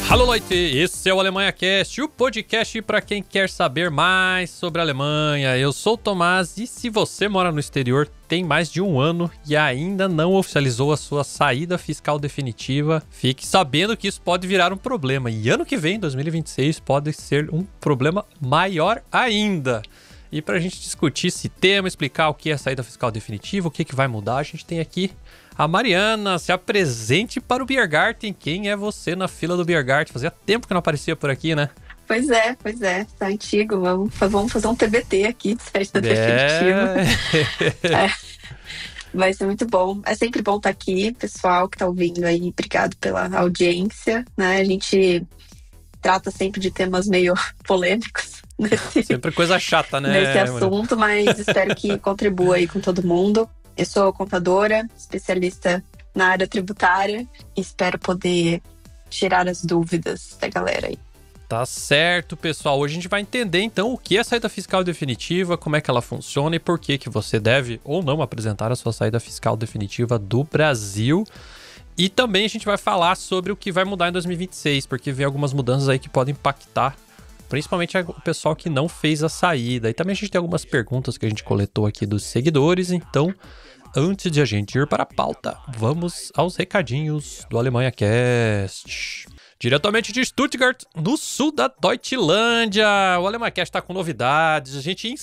Alô, Leute! Esse é o Alemanha Cast, o podcast para quem quer saber mais sobre a Alemanha. Eu sou o Tomás e se você mora no exterior, tem mais de um ano e ainda não oficializou a sua saída fiscal definitiva, fique sabendo que isso pode virar um problema. E ano que vem, 2026, pode ser um problema maior ainda. E para a gente discutir esse tema, explicar o que é a saída fiscal definitiva, o que vai mudar, a gente tem aqui a Mariana. Se apresente para o Biergarten. Quem é você na fila do Biergarten? Fazia tempo que não aparecia por aqui, né? Pois é, tá antigo. Vamos fazer um TBT aqui, saída definitiva. Vai ser muito bom. É sempre bom estar aqui, pessoal que tá ouvindo aí. Obrigado pela audiência, né? A gente trata sempre de temas meio polêmicos. Sempre coisa chata, né? Nesse assunto, mas espero que contribua aí com todo mundo. Eu sou contadora, especialista na área tributária e espero poder tirar as dúvidas da galera aí. Tá certo, pessoal. Hoje a gente vai entender, então, o que é a saída fiscal definitiva, como é que ela funciona e por que você deve ou não apresentar a sua saída fiscal definitiva do Brasil. E também a gente vai falar sobre o que vai mudar em 2026, porque vem algumas mudanças aí que podem impactar principalmente o pessoal que não fez a saída. E também a gente tem algumas perguntas que a gente coletou aqui dos seguidores. Então, antes de a gente ir para a pauta, vamos aos recadinhos do Alemanha Cast. Diretamente de Stuttgart, no sul da Deutschlândia. O Alemanha Cast está com novidades. A gente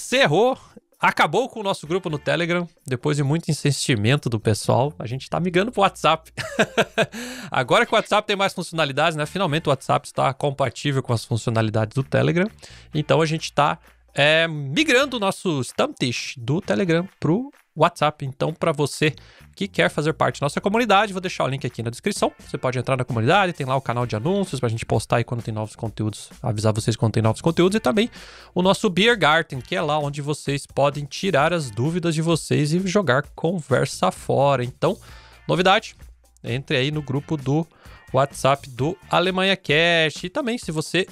acabou com o nosso grupo no Telegram, depois de muito insistimento do pessoal. A gente está migrando para o WhatsApp. Agora que o WhatsApp tem mais funcionalidades, né? Finalmente o WhatsApp está compatível com as funcionalidades do Telegram. Então a gente está migrando o nosso Stammtisch do Telegram para o WhatsApp. Então, para você que quer fazer parte da nossa comunidade, vou deixar o link aqui na descrição. Você pode entrar na comunidade, tem lá o canal de anúncios pra gente postar aí quando tem novos conteúdos, avisar vocês quando tem novos conteúdos, e também o nosso Biergarten, que é lá onde vocês podem tirar as dúvidas de vocês e jogar conversa fora. Então, novidade, entre aí no grupo do WhatsApp do Alemanha Cast. E também, se você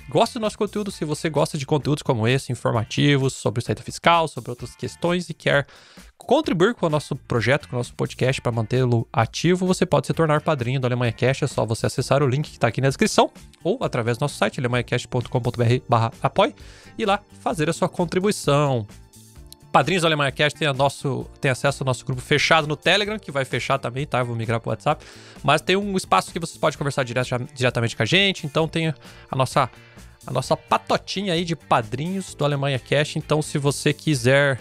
gosta do nosso conteúdo, se você gosta de conteúdos como esse, informativos, sobre saída fiscal, sobre outras questões e quer contribuir com o nosso projeto, com o nosso podcast para mantê-lo ativo, você pode se tornar padrinho do Alemanha Cast. É só você acessar o link que está aqui na descrição ou através do nosso site, alemanhacast.com.br/apoie, e lá fazer a sua contribuição. Padrinhos do Alemanha Cast tem acesso ao nosso grupo fechado no Telegram, que vai fechar também, tá? Eu vou migrar para o WhatsApp. Mas tem um espaço que vocês podem conversar diretamente com a gente. Então tem a nossa patotinha aí de padrinhos do Alemanha Cast. Então, se você quiser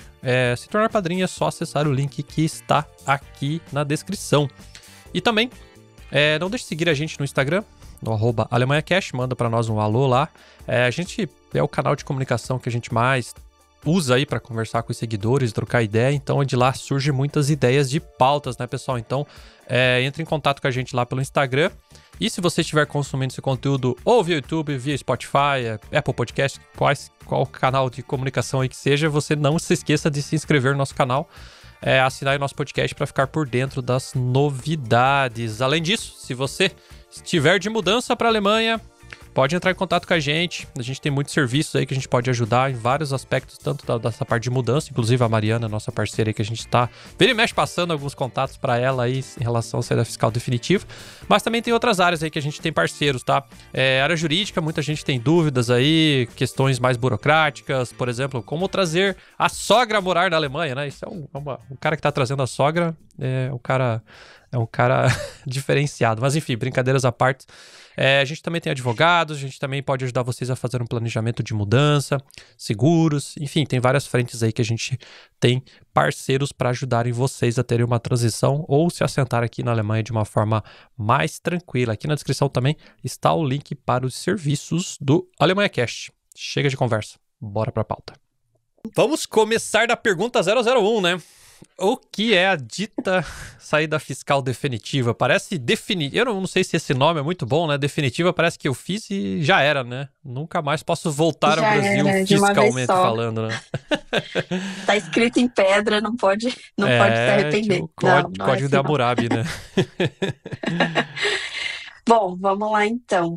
se tornar padrinho, é só acessar o link que está aqui na descrição. E também, não deixe de seguir a gente no Instagram, no @AlemanhaCast. Manda para nós um alô lá. A gente é o canal de comunicação que a gente mais usa aí para conversar com os seguidores, trocar ideia. Então, de lá surgem muitas ideias de pautas, né, pessoal? Então, entre em contato com a gente lá pelo Instagram. E se você estiver consumindo esse conteúdo ou via YouTube, via Spotify, Apple Podcast, qual canal de comunicação aí que seja, você não se esqueça de se inscrever no nosso canal, assinar o nosso podcast para ficar por dentro das novidades. Além disso, se você estiver de mudança para a Alemanha, pode entrar em contato com a gente. A gente tem muitos serviços aí que a gente pode ajudar em vários aspectos, tanto dessa parte de mudança, inclusive a Mariana, nossa parceira aí, que a gente tá vira e mexe passando alguns contatos para ela aí em relação à saída fiscal definitiva. Mas também tem outras áreas aí que a gente tem parceiros, tá? Área jurídica, muita gente tem dúvidas aí, questões mais burocráticas, por exemplo, como trazer a sogra a morar na Alemanha, né? Isso o cara que tá trazendo a sogra é um cara diferenciado. Mas enfim, brincadeiras à parte. A gente também tem advogados, a gente também pode ajudar vocês a fazer um planejamento de mudança, seguros, enfim, tem várias frentes aí que a gente tem parceiros para ajudarem vocês a terem uma transição ou se assentar aqui na Alemanha de uma forma mais tranquila. Aqui na descrição também está o link para os serviços do Alemanha Cast. Chega de conversa, bora para a pauta. Vamos começar da pergunta 001, né? O que é a dita saída fiscal definitiva? Parece definitiva. Eu não sei se esse nome é muito bom, né? Definitiva parece que eu fiz e já era, né? Nunca mais posso voltar ao Brasil fiscalmente falando, né? Tá escrito em pedra, não pode se arrepender. Código de Hammurabi, né? Bom, vamos lá então.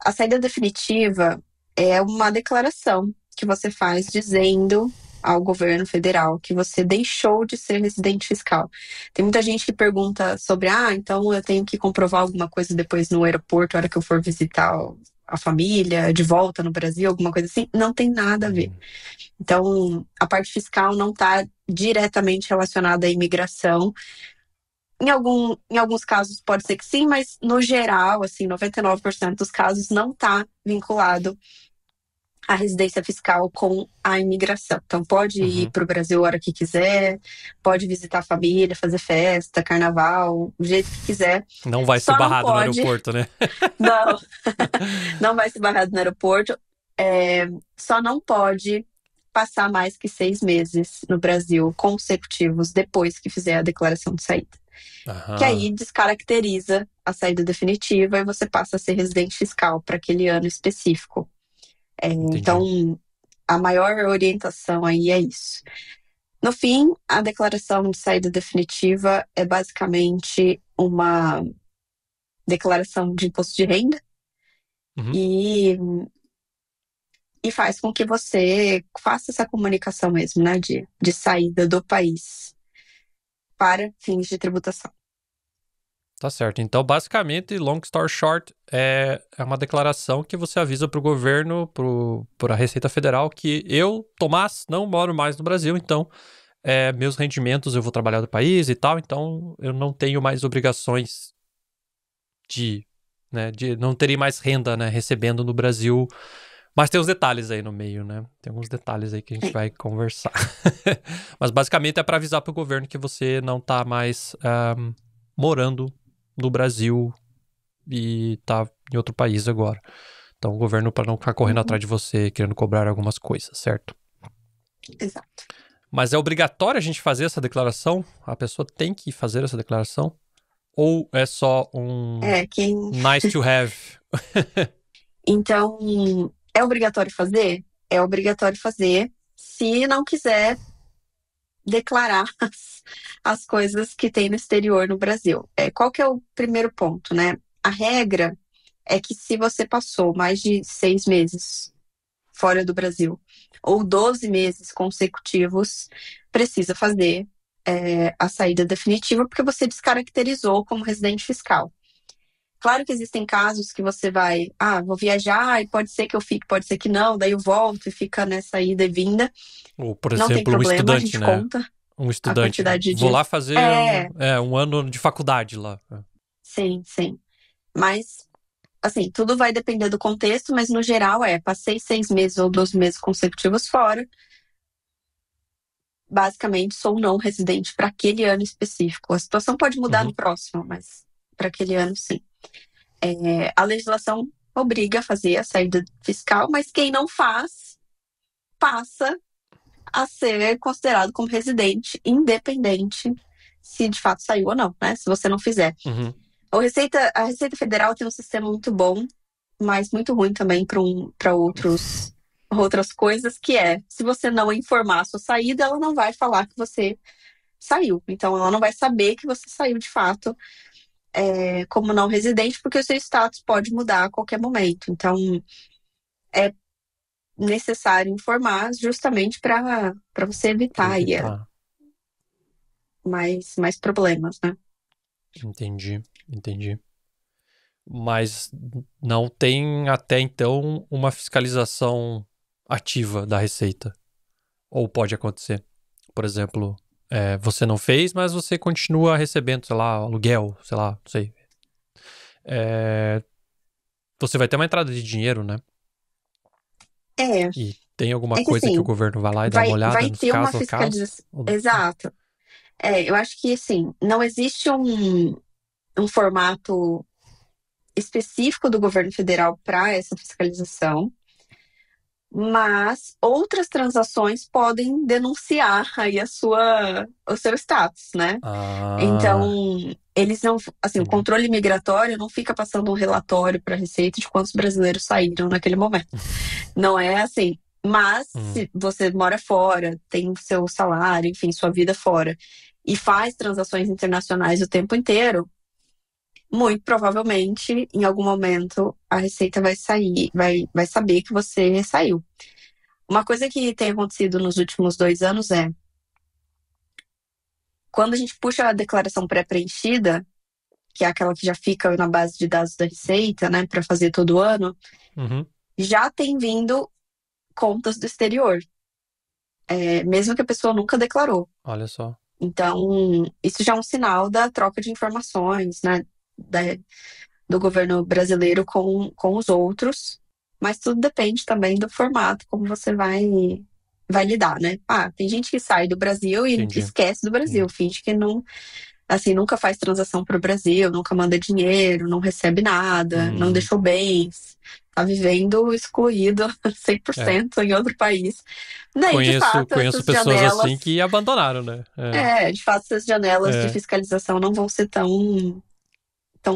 A saída definitiva é uma declaração que você faz dizendo ao governo federal que você deixou de ser residente fiscal. Tem muita gente que pergunta sobre, então eu tenho que comprovar alguma coisa depois no aeroporto, na hora que eu for visitar a família, de volta no Brasil, alguma coisa assim. Não tem nada a ver. Então, a parte fiscal não está diretamente relacionada à imigração. Em alguns casos pode ser que sim, mas no geral, assim, 99% dos casos não está vinculado à residência fiscal com a imigração. Então pode ir para o Brasil a hora que quiser, pode visitar a família, fazer festa, carnaval, do jeito que quiser. Não vai ser barrado no aeroporto, né? Não, não vai ser barrado no aeroporto. Só não pode passar mais que 6 meses no Brasil consecutivos depois que fizer a declaração de saída. Que aí descaracteriza a saída definitiva e você passa a ser residente fiscal para aquele ano específico. Então, a maior orientação aí é isso. No fim, a declaração de saída definitiva é basicamente uma declaração de imposto de renda e faz com que você faça essa comunicação mesmo, né, de saída do país para fins de tributação. Tá certo. Então, basicamente, long story short, é uma declaração que você avisa para o governo, para a Receita Federal, que eu, Tomás, não moro mais no Brasil, então meus rendimentos eu vou trabalhar do país e tal, então eu não tenho mais obrigações de não terei mais renda, né, recebendo no Brasil. Mas tem uns detalhes aí no meio, né? Tem alguns detalhes aí que a gente vai conversar. Mas basicamente é para avisar para o governo que você não tá mais morando no Brasil e tá em outro país agora. Então o governo, para não ficar correndo atrás de você, querendo cobrar algumas coisas, certo? Exato. Mas é obrigatório a gente fazer essa declaração? A pessoa tem que fazer essa declaração? Ou é só um nice to have? Então, é obrigatório fazer? É obrigatório fazer se não quiser declarar as coisas que tem no exterior no Brasil. Qual que é o primeiro ponto, né? A regra é que se você passou mais de 6 meses fora do Brasil ou 12 meses consecutivos, precisa fazer a saída definitiva porque você descaracterizou como residente fiscal. Claro que existem casos que você vai, vou viajar e pode ser que eu fique, pode ser que não, daí eu volto e fica nessa ida e vinda. Ou, por Não tem exemplo, um problema, a estudante, gente né? conta Um a estudante. quantidade de Vou dias. lá fazer um ano de faculdade lá. Sim, sim. Mas, assim, tudo vai depender do contexto, mas no geral passei 6 meses ou 12 meses consecutivos fora. Basicamente, sou não residente para aquele ano específico. A situação pode mudar no próximo, mas para aquele ano, sim. A legislação obriga a fazer a saída fiscal, mas quem não faz, passa a ser considerado como residente, independente se de fato saiu ou não, né? Se você não fizer. A Receita Federal tem um sistema muito bom, mas muito ruim também para outras coisas, que se você não informar a sua saída, ela não vai falar que você saiu. Então, ela não vai saber que você saiu de fato como não residente, porque o seu status pode mudar a qualquer momento. Então, é necessário informar justamente para você evitar aí mais problemas, né? Entendi. Mas não tem até então uma fiscalização ativa da Receita. Ou pode acontecer. Por exemplo, você não fez, mas você continua recebendo, sei lá, aluguel, sei lá, não sei. Você vai ter uma entrada de dinheiro, né? E tem alguma coisa assim, que o governo vai lá e dá uma olhada vai nos ter uma casos ao caso? fiscalização. Exato. Eu acho que, assim, não existe um formato específico do governo federal para essa fiscalização, mas outras transações podem denunciar aí o seu status, né? Então, eles não, assim, o controle migratório não fica passando um relatório para a Receita de quantos brasileiros saíram naquele momento. Não é assim. Mas se você mora fora, tem seu salário, enfim, sua vida fora, e faz transações internacionais o tempo inteiro, muito provavelmente, em algum momento, a Receita vai saber que você saiu. Uma coisa que tem acontecido nos últimos 2 anos é, quando a gente puxa a declaração pré-preenchida, que é aquela que já fica na base de dados da Receita, né, para fazer todo ano, Uhum. já tem vindo contas do exterior, mesmo que a pessoa nunca declarou. Olha só. Então, isso já é um sinal da troca de informações, né, do governo brasileiro com os outros, mas tudo depende também do formato, como você vai lidar, né? Tem gente que sai do Brasil e Entendi. esquece do Brasil, finge que não, assim, nunca faz transação para o Brasil, nunca manda dinheiro, não recebe nada, não deixou bens, tá vivendo excluído 100% em outro país. Daí, de fato, Conheço essas pessoas janelas, assim que abandonaram, né? de fato, essas janelas de É, fiscalização não vão ser tão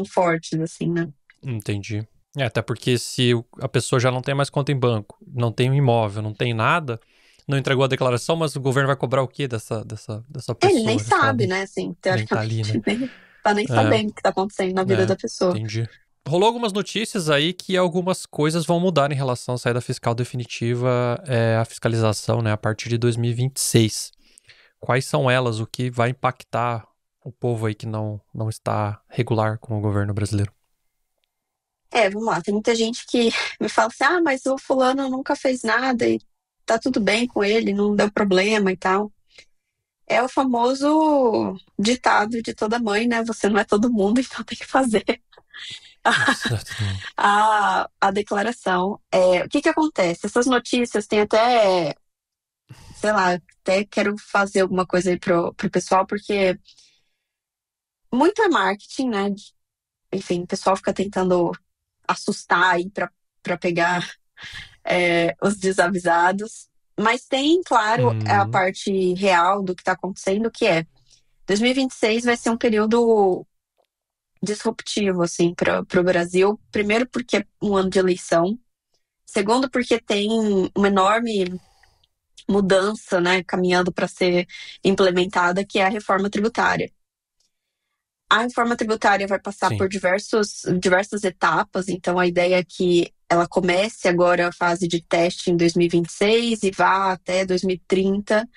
fortes, assim, né? entendi. Até porque se a pessoa já não tem mais conta em banco, não tem um imóvel, não tem nada, não entregou a declaração, mas o governo vai cobrar o quê dessa Ele nem pessoa, né? Se ela sabe, né? Assim, nem tá ali, né? teoricamente, nem tá nem É, sabendo o que tá acontecendo na vida da pessoa. entendi. Rolou algumas notícias aí que algumas coisas vão mudar em relação à saída fiscal definitiva, a fiscalização, né, a partir de 2026. Quais são elas? O que vai impactar o povo aí que não está regular com o governo brasileiro? Vamos lá. Tem muita gente que me fala assim: mas o fulano nunca fez nada e tá tudo bem com ele, não deu problema e tal. É o famoso ditado de toda mãe, né? Você não é todo mundo, então tem que fazer Isso, é todo mundo. a declaração. O que que acontece? Essas notícias têm até, sei lá, até quero fazer alguma coisa aí pro pessoal, porque muito é marketing, né? Enfim, o pessoal fica tentando assustar aí para pegar os desavisados. Mas tem, claro, a Hum, parte real do que está acontecendo, que é 2026 vai ser um período disruptivo, assim, para o Brasil. Primeiro, porque é um ano de eleição. Segundo, porque tem uma enorme mudança, né, caminhando para ser implementada, que é a reforma tributária. A reforma tributária vai passar por sim. diversas etapas, então a ideia é que ela comece agora a fase de teste em 2026 e vá até 2030,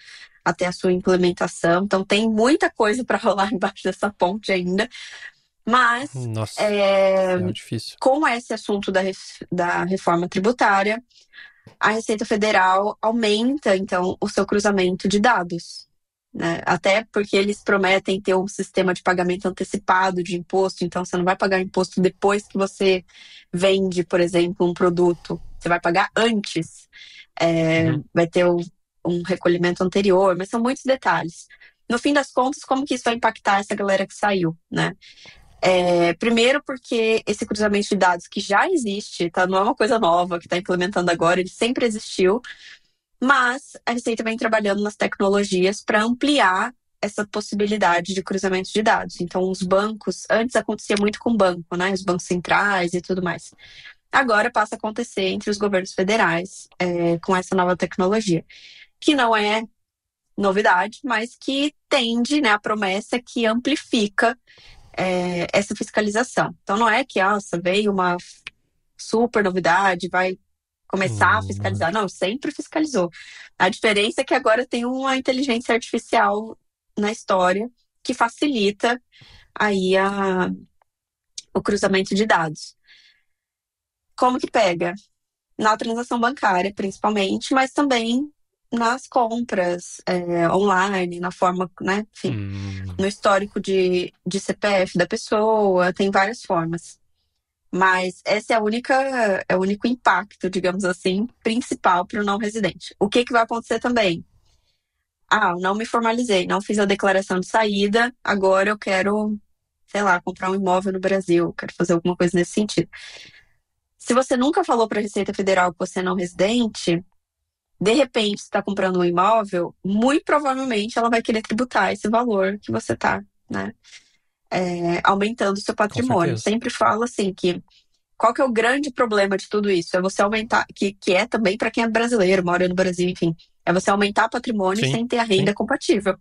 até a sua implementação. Então tem muita coisa para rolar embaixo dessa ponte ainda, mas Nossa, é, é difícil. com esse assunto da reforma tributária, a Receita Federal aumenta, então, o seu cruzamento de dados, né? Até porque eles prometem ter um sistema de pagamento antecipado de imposto, então você não vai pagar imposto depois que você vende, por exemplo, um produto. Você vai pagar antes. Uhum. Vai ter um recolhimento anterior, mas são muitos detalhes. No fim das contas, como que isso vai impactar essa galera que saiu, né? Primeiro porque esse cruzamento de dados que já existe, tá? Não é uma coisa nova que está implementando agora, ele sempre existiu, mas a Receita vem trabalhando nas tecnologias para ampliar essa possibilidade de cruzamento de dados. Então, os bancos, antes acontecia muito com o banco, né? Os bancos centrais e tudo mais. Agora passa a acontecer entre os governos federais, com essa nova tecnologia, que não é novidade, mas que tende, né? A promessa que amplifica essa fiscalização. Então, não é que, nossa, veio uma super novidade, vai começar a fiscalizar. Não, sempre fiscalizou. A diferença é que agora tem uma inteligência artificial na história que facilita aí o cruzamento de dados. Como que pega? Na transação bancária, principalmente, mas também nas compras online, na forma, né? Enfim, Hum, no histórico de CPF da pessoa, tem várias formas. Mas esse é o único impacto, digamos assim, principal para o não residente. O que vai acontecer também? Não me formalizei, não fiz a declaração de saída, agora eu quero, sei lá, comprar um imóvel no Brasil, quero fazer alguma coisa nesse sentido. Se você nunca falou para a Receita Federal que você é não residente, de repente está comprando um imóvel, muito provavelmente ela vai querer tributar esse valor que você está, né, aumentando o seu com patrimônio. certeza. Sempre falo assim que qual que é o grande problema de tudo isso? É você aumentar, que é também para quem é brasileiro, mora no Brasil, enfim, é você aumentar patrimônio Sim, sem ter a sim. renda compatível.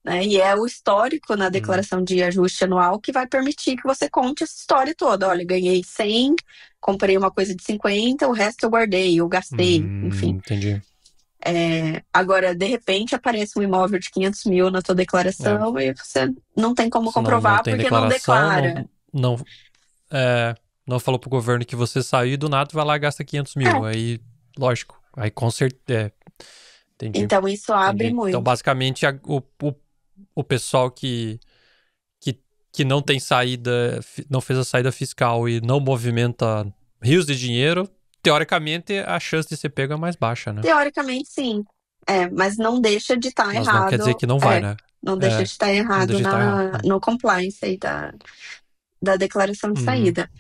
né? E é o histórico na declaração de ajuste anual que vai permitir que você conte essa história toda. Olha, ganhei 100, comprei uma coisa de 50, o resto eu guardei, eu gastei, enfim. Entendi. Agora, de repente, aparece um imóvel de 500 mil na tua declaração e você não tem como comprovar não tem porque não declaração, declara. não falou pro governo que você saiu e do nada vai lá e gasta 500 mil. Aí, lógico, aí com certeza. Entendi. Então, isso abre muito. Então, basicamente, o pessoal que não tem saída, não fez a saída fiscal e não movimenta rios de dinheiro, teoricamente, a chance de ser pego é mais baixa, né? Teoricamente, sim. Mas não deixa de estar errado. Mas não quer dizer que não vai, né? Não deixa de estar errado no compliance aí da declaração de saída.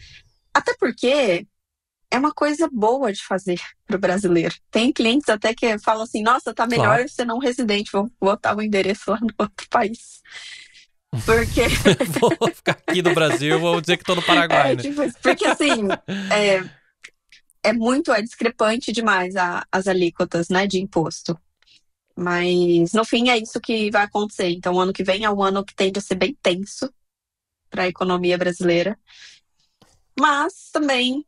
Até porque é uma coisa boa de fazer pro brasileiro. Tem clientes até que falam assim, nossa, tá melhor você não residente, vou botar o endereço lá no outro país. Porque... vou ficar aqui no Brasil, vou dizer que tô no Paraguai, né? Tipo, porque assim, é discrepante demais as alíquotas, né, de imposto. Mas, no fim, é isso que vai acontecer. Então, o ano que vem é um ano que tende a ser bem tenso para a economia brasileira. Mas, também,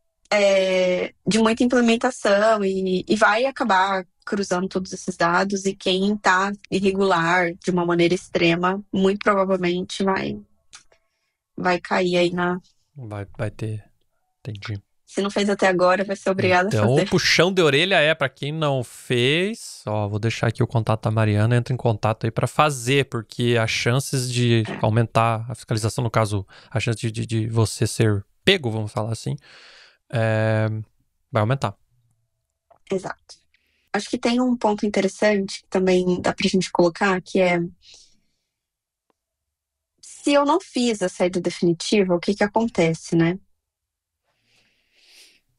de muita implementação e vai acabar cruzando todos esses dados. E quem está irregular de uma maneira extrema, muito provavelmente vai cair aí na... Vai ter... Entendi. Se não fez até agora, vai ser obrigado a fazer. Então, o puxão de orelha para quem não fez, vou deixar aqui o contato da Mariana, entra em contato aí para fazer, porque as chances de aumentar a fiscalização, no caso, a chance de você ser pego, vamos falar assim, vai aumentar. Exato. Acho que tem um ponto interessante que também dá pra gente colocar, que é se eu não fiz a saída definitiva, o que acontece, né?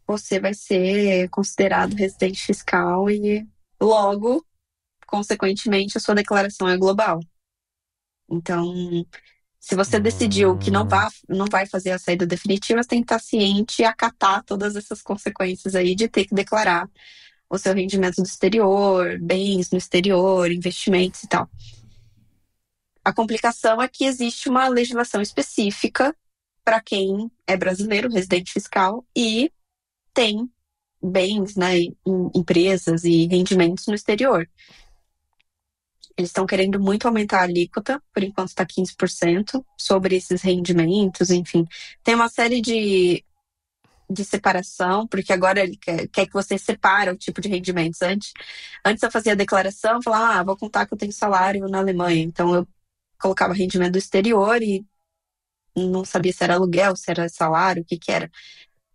Você vai ser considerado residente fiscal e logo, consequentemente, a sua declaração é global. Então, se você decidiu que não vai fazer a saída definitiva, você tem que estar ciente e acatar todas essas consequências aí de ter que declarar o seu rendimento do exterior, bens no exterior, investimentos e tal. A complicação é que existe uma legislação específica para quem é brasileiro, residente fiscal, e tem bens, né, empresas e rendimentos no exterior. Eles estão querendo muito aumentar a alíquota, por enquanto está 15%, sobre esses rendimentos, enfim. Tem uma série de separação, porque agora ele quer que você separe o tipo de rendimentos. Antes eu fazia a declaração, eu falava, vou contar que eu tenho salário na Alemanha. Então eu colocava rendimento do exterior e não sabia se era aluguel, se era salário, o que era.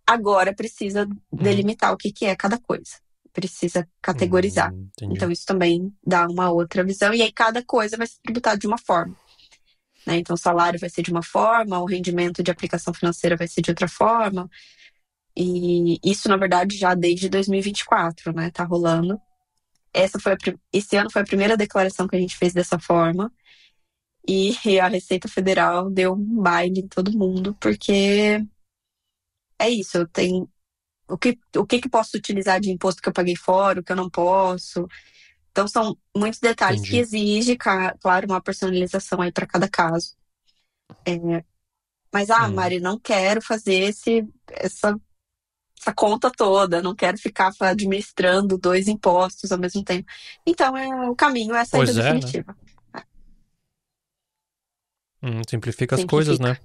Agora precisa delimitar o que é cada coisa. Precisa categorizar. Então isso também dá uma outra visão. E aí cada coisa vai ser tributada de uma forma. Né? Então o salário vai ser de uma forma, o rendimento de aplicação financeira vai ser de outra forma. E isso, na verdade, já desde 2024, né? Tá rolando. Esse ano foi a primeira declaração que a gente fez dessa forma. E a Receita Federal deu um baile em todo mundo, porque é isso, eu tenho o que posso utilizar de imposto que eu paguei fora, o que eu não posso. Então são muitos detalhes que exigem, claro, uma personalização aí para cada caso. Mas, Mari, não quero fazer essa conta toda, não quero ficar administrando 2 impostos ao mesmo tempo. Então o caminho é a saída definitiva. Né? Simplifica as coisas, né?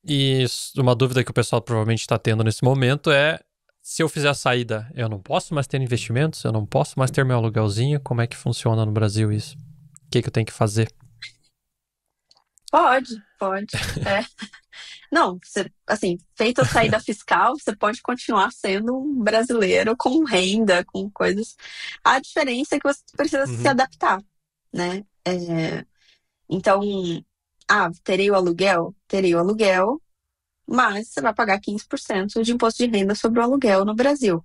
E uma dúvida que o pessoal provavelmente está tendo nesse momento é: se eu fizer a saída, eu não posso mais ter investimentos? Eu não posso mais ter meu aluguelzinho? Como é que funciona no Brasil isso? O que eu tenho que fazer? Pode. Não, assim, feita a saída fiscal, você pode continuar sendo um brasileiro com renda, com coisas. A diferença é que você precisa se adaptar, né? Então, terei o aluguel? Terei o aluguel, mas você vai pagar 15% de imposto de renda sobre o aluguel no Brasil.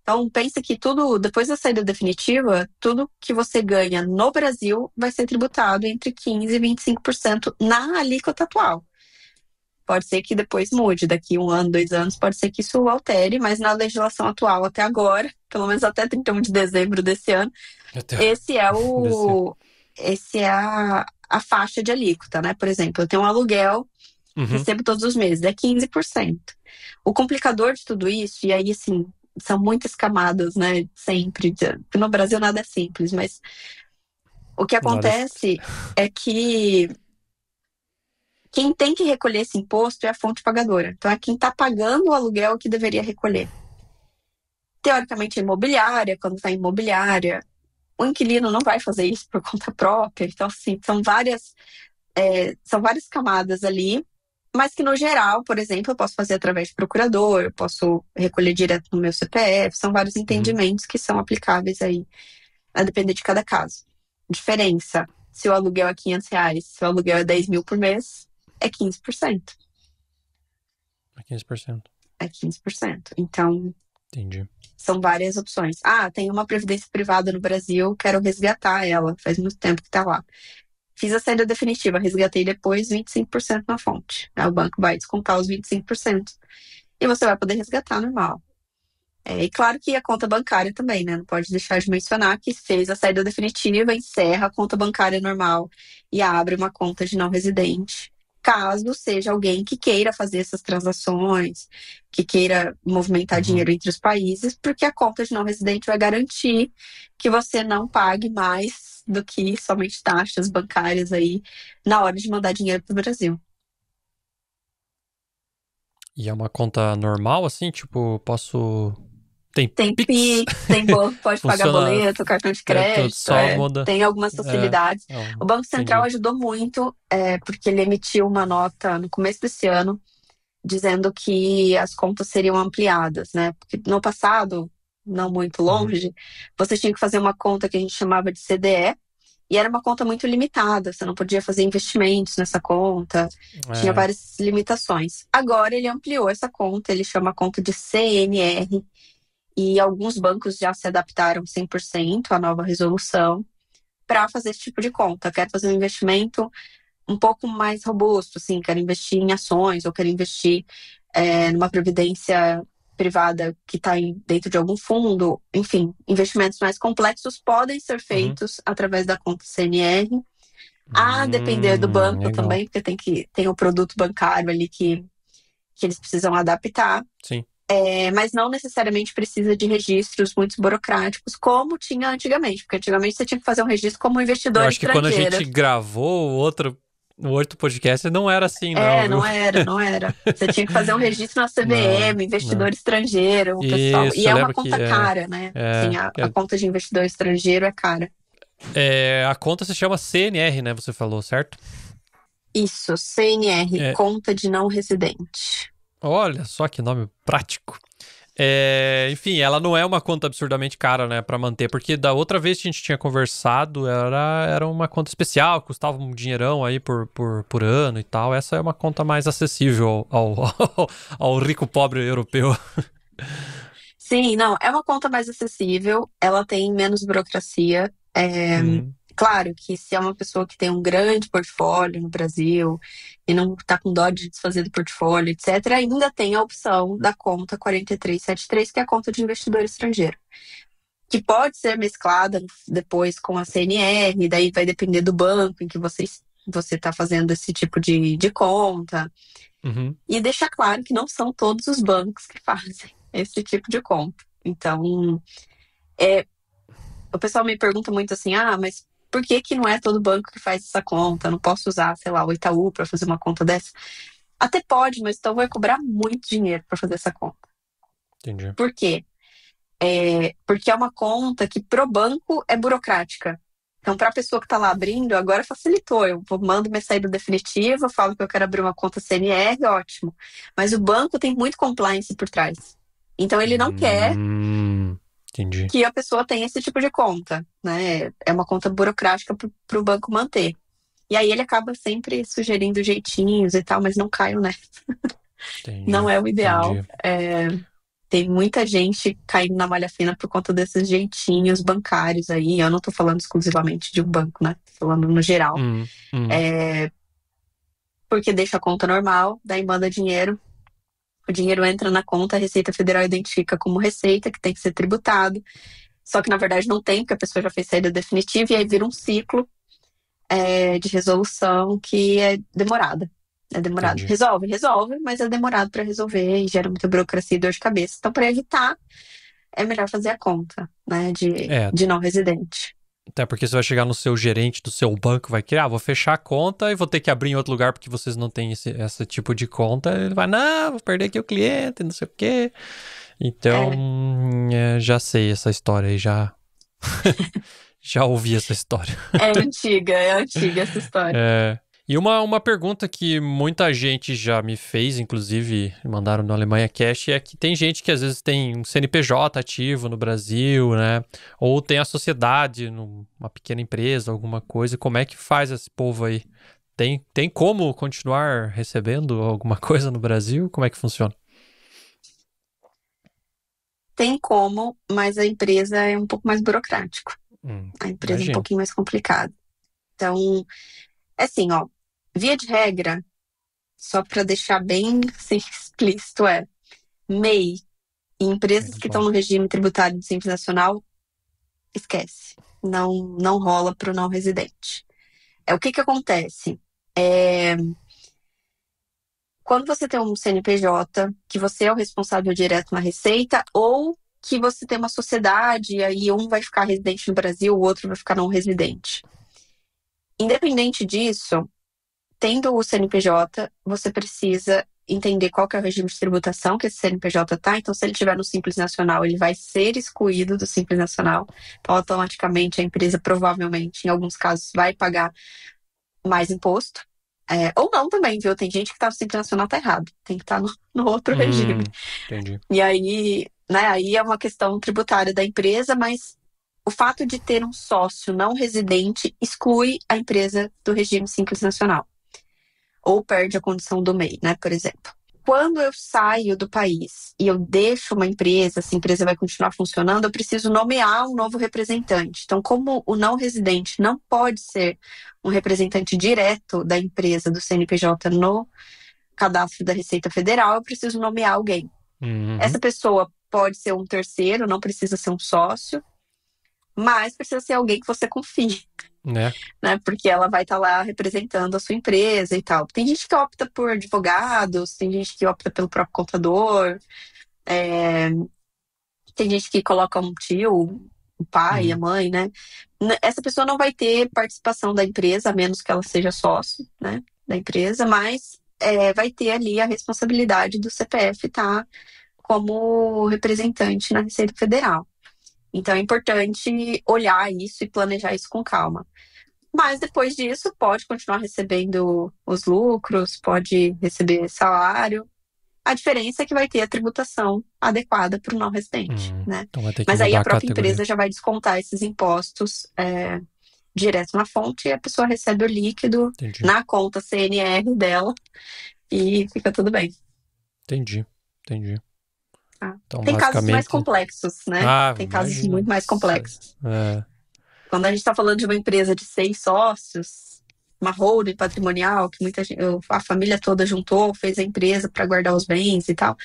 Então, pense que depois da saída definitiva, tudo que você ganha no Brasil vai ser tributado entre 15% e 25% na alíquota atual. Pode ser que depois mude, daqui 1 ano, 2 anos, pode ser que isso altere, mas na legislação atual até agora, pelo menos até 31 de dezembro desse ano, esse é esse é a faixa de alíquota, né? Por exemplo, eu tenho um aluguel, recebo todos os meses, é 15%. O complicador de tudo isso, e aí, assim, são muitas camadas, né? Sempre. Porque no Brasil nada é simples, mas o que Nada é simples. acontece é que quem tem que recolher esse imposto é a fonte pagadora. Então, é quem está pagando o aluguel que deveria recolher. Teoricamente, a imobiliária, quando está imobiliária, o inquilino não vai fazer isso por conta própria. Então, assim, são várias camadas ali, mas que, no geral, por exemplo, eu posso fazer através de procurador, eu posso recolher direto no meu CPF, são vários entendimentos que são aplicáveis aí, a depender de cada caso. Diferença, se o aluguel é R$ 500, se o aluguel é 10 mil por mês, é 15%. É 15%. É 15%. Então, Entendi. são várias opções. Ah, tem uma previdência privada no Brasil, quero resgatar ela, faz muito tempo que tá lá. Fiz a saída definitiva, resgatei depois 25% na fonte. Aí o banco vai descontar os 25%. E você vai poder resgatar normal. E claro que a conta bancária também, né? Não pode deixar de mencionar que fez a saída definitiva, encerra a conta bancária normal e abre uma conta de não residente. Caso seja alguém que queira fazer essas transações, que queira movimentar dinheiro entre os países, porque a conta de não residente vai garantir que você não pague mais do que somente taxas bancárias aí na hora de mandar dinheiro para o Brasil. E é uma conta normal, assim? Tipo, posso... Tem Tem Pix? Pix, tem banco, pode pagar Funciona... boleto, cartão de tudo crédito, só muda... tem algumas facilidades. O Banco Central Entendi. ajudou muito, porque ele emitiu uma nota no começo desse ano, dizendo que as contas seriam ampliadas, né? Porque no passado, não muito longe, você tinha que fazer uma conta que a gente chamava de CDE, e era uma conta muito limitada, você não podia fazer investimentos nessa conta, tinha várias limitações. Agora ele ampliou essa conta, ele chama a conta de CNR, e alguns bancos já se adaptaram 100% à nova resolução para fazer esse tipo de conta. Quero fazer um investimento um pouco mais robusto, assim, quero investir em ações ou quero investir numa previdência privada que está dentro de algum fundo. Enfim, investimentos mais complexos podem ser feitos através da conta CNR. A depender do banco legal. também, porque tem o produto bancário ali que eles precisam adaptar. Sim. Mas não necessariamente precisa de registros muito burocráticos, como tinha antigamente. Porque antigamente você tinha que fazer um registro como investidor Eu acho que quando a estrangeiro. gente gravou o outro podcast, não era assim, não, viu? Não era. Você tinha que fazer um registro na Não, CVM, investidor não. estrangeiro, o pessoal. E Isso, eu é uma lembro que conta cara, né? Assim, a conta de investidor estrangeiro é cara. a conta se chama CNR, né? Você falou, certo? Isso, CNR, conta de não residente. Olha só que nome prático. Enfim, ela não é uma conta absurdamente cara, né, pra manter, porque da outra vez que a gente tinha conversado, era uma conta especial, custava um dinheirão aí por ano e tal. Essa é uma conta mais acessível ao rico pobre europeu. Sim, não, é uma conta mais acessível, ela tem menos burocracia. Claro que se é uma pessoa que tem um grande portfólio no Brasil e não está com dó de desfazer do portfólio, etc., ainda tem a opção da conta 4373, que é a conta de investidor estrangeiro, que pode ser mesclada depois com a CNR, daí vai depender do banco em que você está fazendo esse tipo de conta. E deixar claro que não são todos os bancos que fazem esse tipo de conta. Então, o pessoal me pergunta muito assim, mas por que não é todo banco que faz essa conta? Eu não posso usar, sei lá, o Itaú para fazer uma conta dessa? Até pode, mas então vai cobrar muito dinheiro para fazer essa conta. Entendi. Por quê? Porque é uma conta que pro banco é burocrática. Então, para a pessoa que está lá abrindo, agora facilitou. Eu mando minha saída definitiva, falo que eu quero abrir uma conta CNR, ótimo. Mas o banco tem muito compliance por trás. Então, ele não quer Entendi. que a pessoa tenha esse tipo de conta, né? É uma conta burocrática para o banco manter. E aí ele acaba sempre sugerindo jeitinhos e tal, mas não caiam nessa. Não é o ideal. Tem muita gente caindo na malha fina por conta desses jeitinhos bancários aí. Eu não tô falando exclusivamente de um banco, né? Tô falando no geral. Porque deixa a conta normal, daí manda dinheiro. O dinheiro entra na conta, a Receita Federal identifica como receita, que tem que ser tributado. Só que, na verdade, não tem, porque a pessoa já fez saída definitiva, e aí vira um ciclo. de resolução que é demorada. É demorado. Entendi. Resolve, mas é demorado para resolver e gera muita burocracia e dor de cabeça. Então, para evitar, é melhor fazer a conta, né, É, de não residente. até porque você vai chegar no seu gerente do seu banco, vai querer, vou fechar a conta e vou ter que abrir em outro lugar porque vocês não têm esse tipo de conta. Ele vai, não, vou perder aqui o cliente, não sei o quê. Então, É, já sei essa história aí, já, já ouvi essa história. é antiga essa história. É, e uma pergunta que muita gente já me fez, inclusive mandaram no Alemanha Cash, é que tem gente que às vezes tem um CNPJ ativo no Brasil, né? Ou tem a sociedade numa pequena empresa, alguma coisa. Como é que faz esse povo aí? Tem como continuar recebendo alguma coisa no Brasil? Como é que funciona? Tem como, mas a empresa é um pouco mais burocrático. A empresa é um Imagino. pouquinho mais complicada. Então, é assim, ó, via de regra, só para deixar bem assim, explícito, MEI e empresas Menos que estão mal. no regime tributário do Simples Nacional, esquece. Não rola para o não residente. O que acontece? Quando você tem um CNPJ, que você é o responsável direto na Receita, ou que você tem uma sociedade, e aí um vai ficar residente no Brasil, o outro vai ficar não residente. Independente disso, tendo o CNPJ, você precisa entender qual que é o regime de tributação que esse CNPJ está. Então, se ele estiver no Simples Nacional, ele vai ser excluído do Simples Nacional. Então, automaticamente, a empresa provavelmente, em alguns casos, vai pagar mais imposto. Ou não também, viu? Tem gente que tá no Simples Nacional, tá errado. Tem que estar no outro regime. Entendi. E aí, né, aí é uma questão tributária da empresa, mas o fato de ter um sócio não residente exclui a empresa do regime Simples Nacional. Ou perde a condição do MEI, né, por exemplo. Quando eu saio do país e eu deixo uma empresa, essa empresa vai continuar funcionando, eu preciso nomear um novo representante. Então, como o não residente não pode ser um representante direto da empresa, do CNPJ no cadastro da Receita Federal, eu preciso nomear alguém. Uhum. Essa pessoa pode ser um terceiro, não precisa ser um sócio, mas precisa ser alguém que você confie, Né? né? Porque ela vai estar lá representando a sua empresa e tal. Tem gente que opta por advogados, tem gente que opta pelo próprio contador, tem gente que coloca um tio, o pai, a Uhum. mãe, né? Essa pessoa não vai ter participação da empresa, a menos que ela seja sócio, né? Da empresa, mas vai ter ali a responsabilidade do CPF estar como representante na Receita Federal. Então é importante olhar isso e planejar isso com calma. Mas depois disso, pode continuar recebendo os lucros, pode receber salário. A diferença é que vai ter a tributação adequada para o não residente, né? Então vai ter que Mas aí mudar a a própria categoria. empresa já vai descontar esses impostos direto na fonte e a pessoa recebe o líquido Entendi. na conta CNR dela e fica tudo bem. Entendi. Entendi. Tá? Então, Tem casos mais basicamente. complexos, né? Ah, Tem casos imagino. muito mais complexos. É. Quando a gente está falando de uma empresa de 6 sócios, uma holding patrimonial, que muita gente, a família toda juntou, fez a empresa para guardar os bens e tal,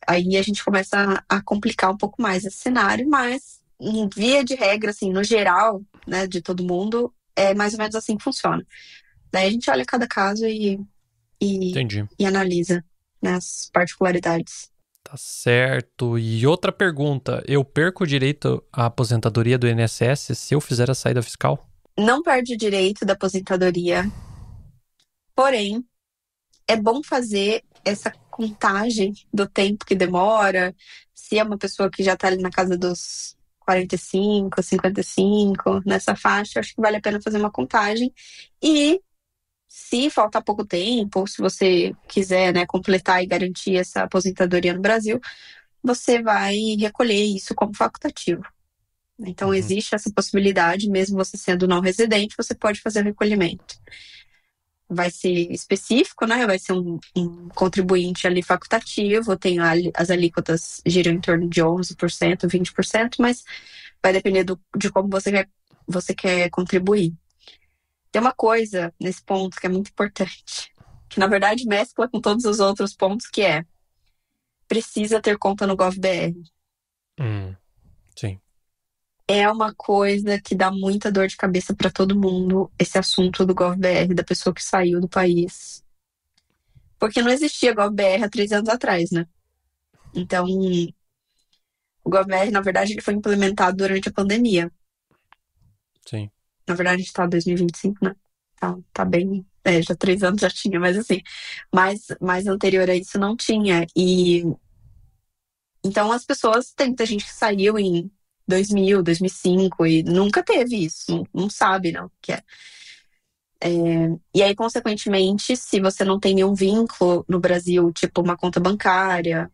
aí a gente começa a complicar um pouco mais esse cenário, mas em via de regra, assim, no geral, né, de todo mundo, é mais ou menos assim que funciona. Daí a gente olha cada caso e, Entendi. e analisa, né, as particularidades. Tá certo. E outra pergunta: eu perco o direito à aposentadoria do INSS se eu fizer a saída fiscal? Não perde o direito da aposentadoria, porém, é bom fazer essa contagem do tempo que demora, se é uma pessoa que já está ali na casa dos 45, 55, nessa faixa, acho que vale a pena fazer uma contagem. E se faltar pouco tempo, ou se você quiser, né, completar e garantir essa aposentadoria no Brasil, você vai recolher isso como facultativo. Então, Uhum. existe essa possibilidade, mesmo você sendo não residente, você pode fazer o recolhimento. Vai ser específico, né? Vai ser um contribuinte ali facultativo, tem as alíquotas giram em torno de 11%, 20%, mas vai depender de como você quer contribuir. Tem uma coisa nesse ponto que é muito importante, que na verdade mescla com todos os outros pontos, que precisa ter conta no GovBR. Hum, sim. É uma coisa que dá muita dor de cabeça para todo mundo, esse assunto do GovBR, da pessoa que saiu do país. Porque não existia GovBR há 3 anos atrás, né? Então, o GovBR, na verdade, ele foi implementado durante a pandemia. Sim. Na verdade, a gente tá em 2025, né? Tá bem. Já 3 anos já tinha, mas assim, mais anterior a isso não tinha. E então as pessoas, tem muita gente que saiu em 2000, 2005 e nunca teve isso, não sabe, não, o que é. E aí, consequentemente, se você não tem nenhum vínculo no Brasil, tipo uma conta bancária,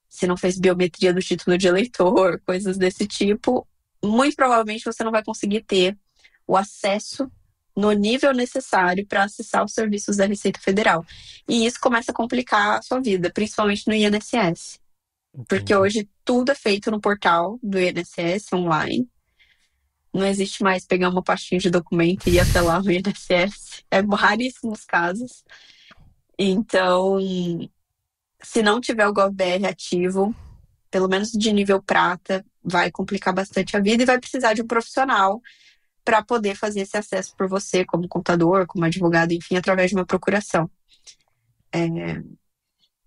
se não fez biometria do título de eleitor, coisas desse tipo, muito provavelmente você não vai conseguir ter o acesso no nível necessário para acessar os serviços da Receita Federal. E isso começa a complicar a sua vida, principalmente no INSS. Porque Entendi. hoje tudo é feito no portal do INSS online. Não existe mais pegar uma pastinha de documento e ir até lá no INSS. É raríssimos casos. Então, se não tiver o GovBR ativo, pelo menos de nível prata, vai complicar bastante a vida e vai precisar de um profissional para poder fazer esse acesso por você, como contador, como advogado, enfim, através de uma procuração.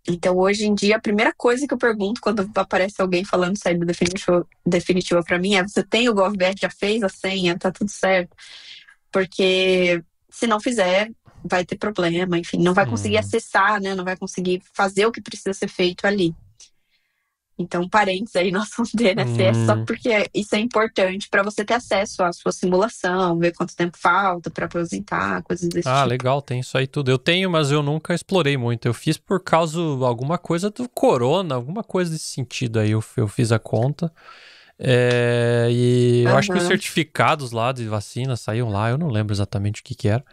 Então, hoje em dia, a primeira coisa que eu pergunto quando aparece alguém falando saída definitiva para mim é: você tem o GovBR, já fez a senha, tá tudo certo? Porque se não fizer, vai ter problema, enfim, não vai conseguir acessar, né? Não vai conseguir fazer o que precisa ser feito ali. Então, parênteses aí no assunto do INSS, só porque isso é importante para você ter acesso à sua simulação, ver quanto tempo falta para aposentar, coisas desse tipo. Legal, tem isso aí tudo. Eu tenho, mas eu nunca explorei muito. Eu fiz por causa alguma coisa do corona, alguma coisa desse sentido aí. Eu fiz a conta. E eu acho que os certificados lá de vacina saíam lá. Eu não lembro exatamente o que era.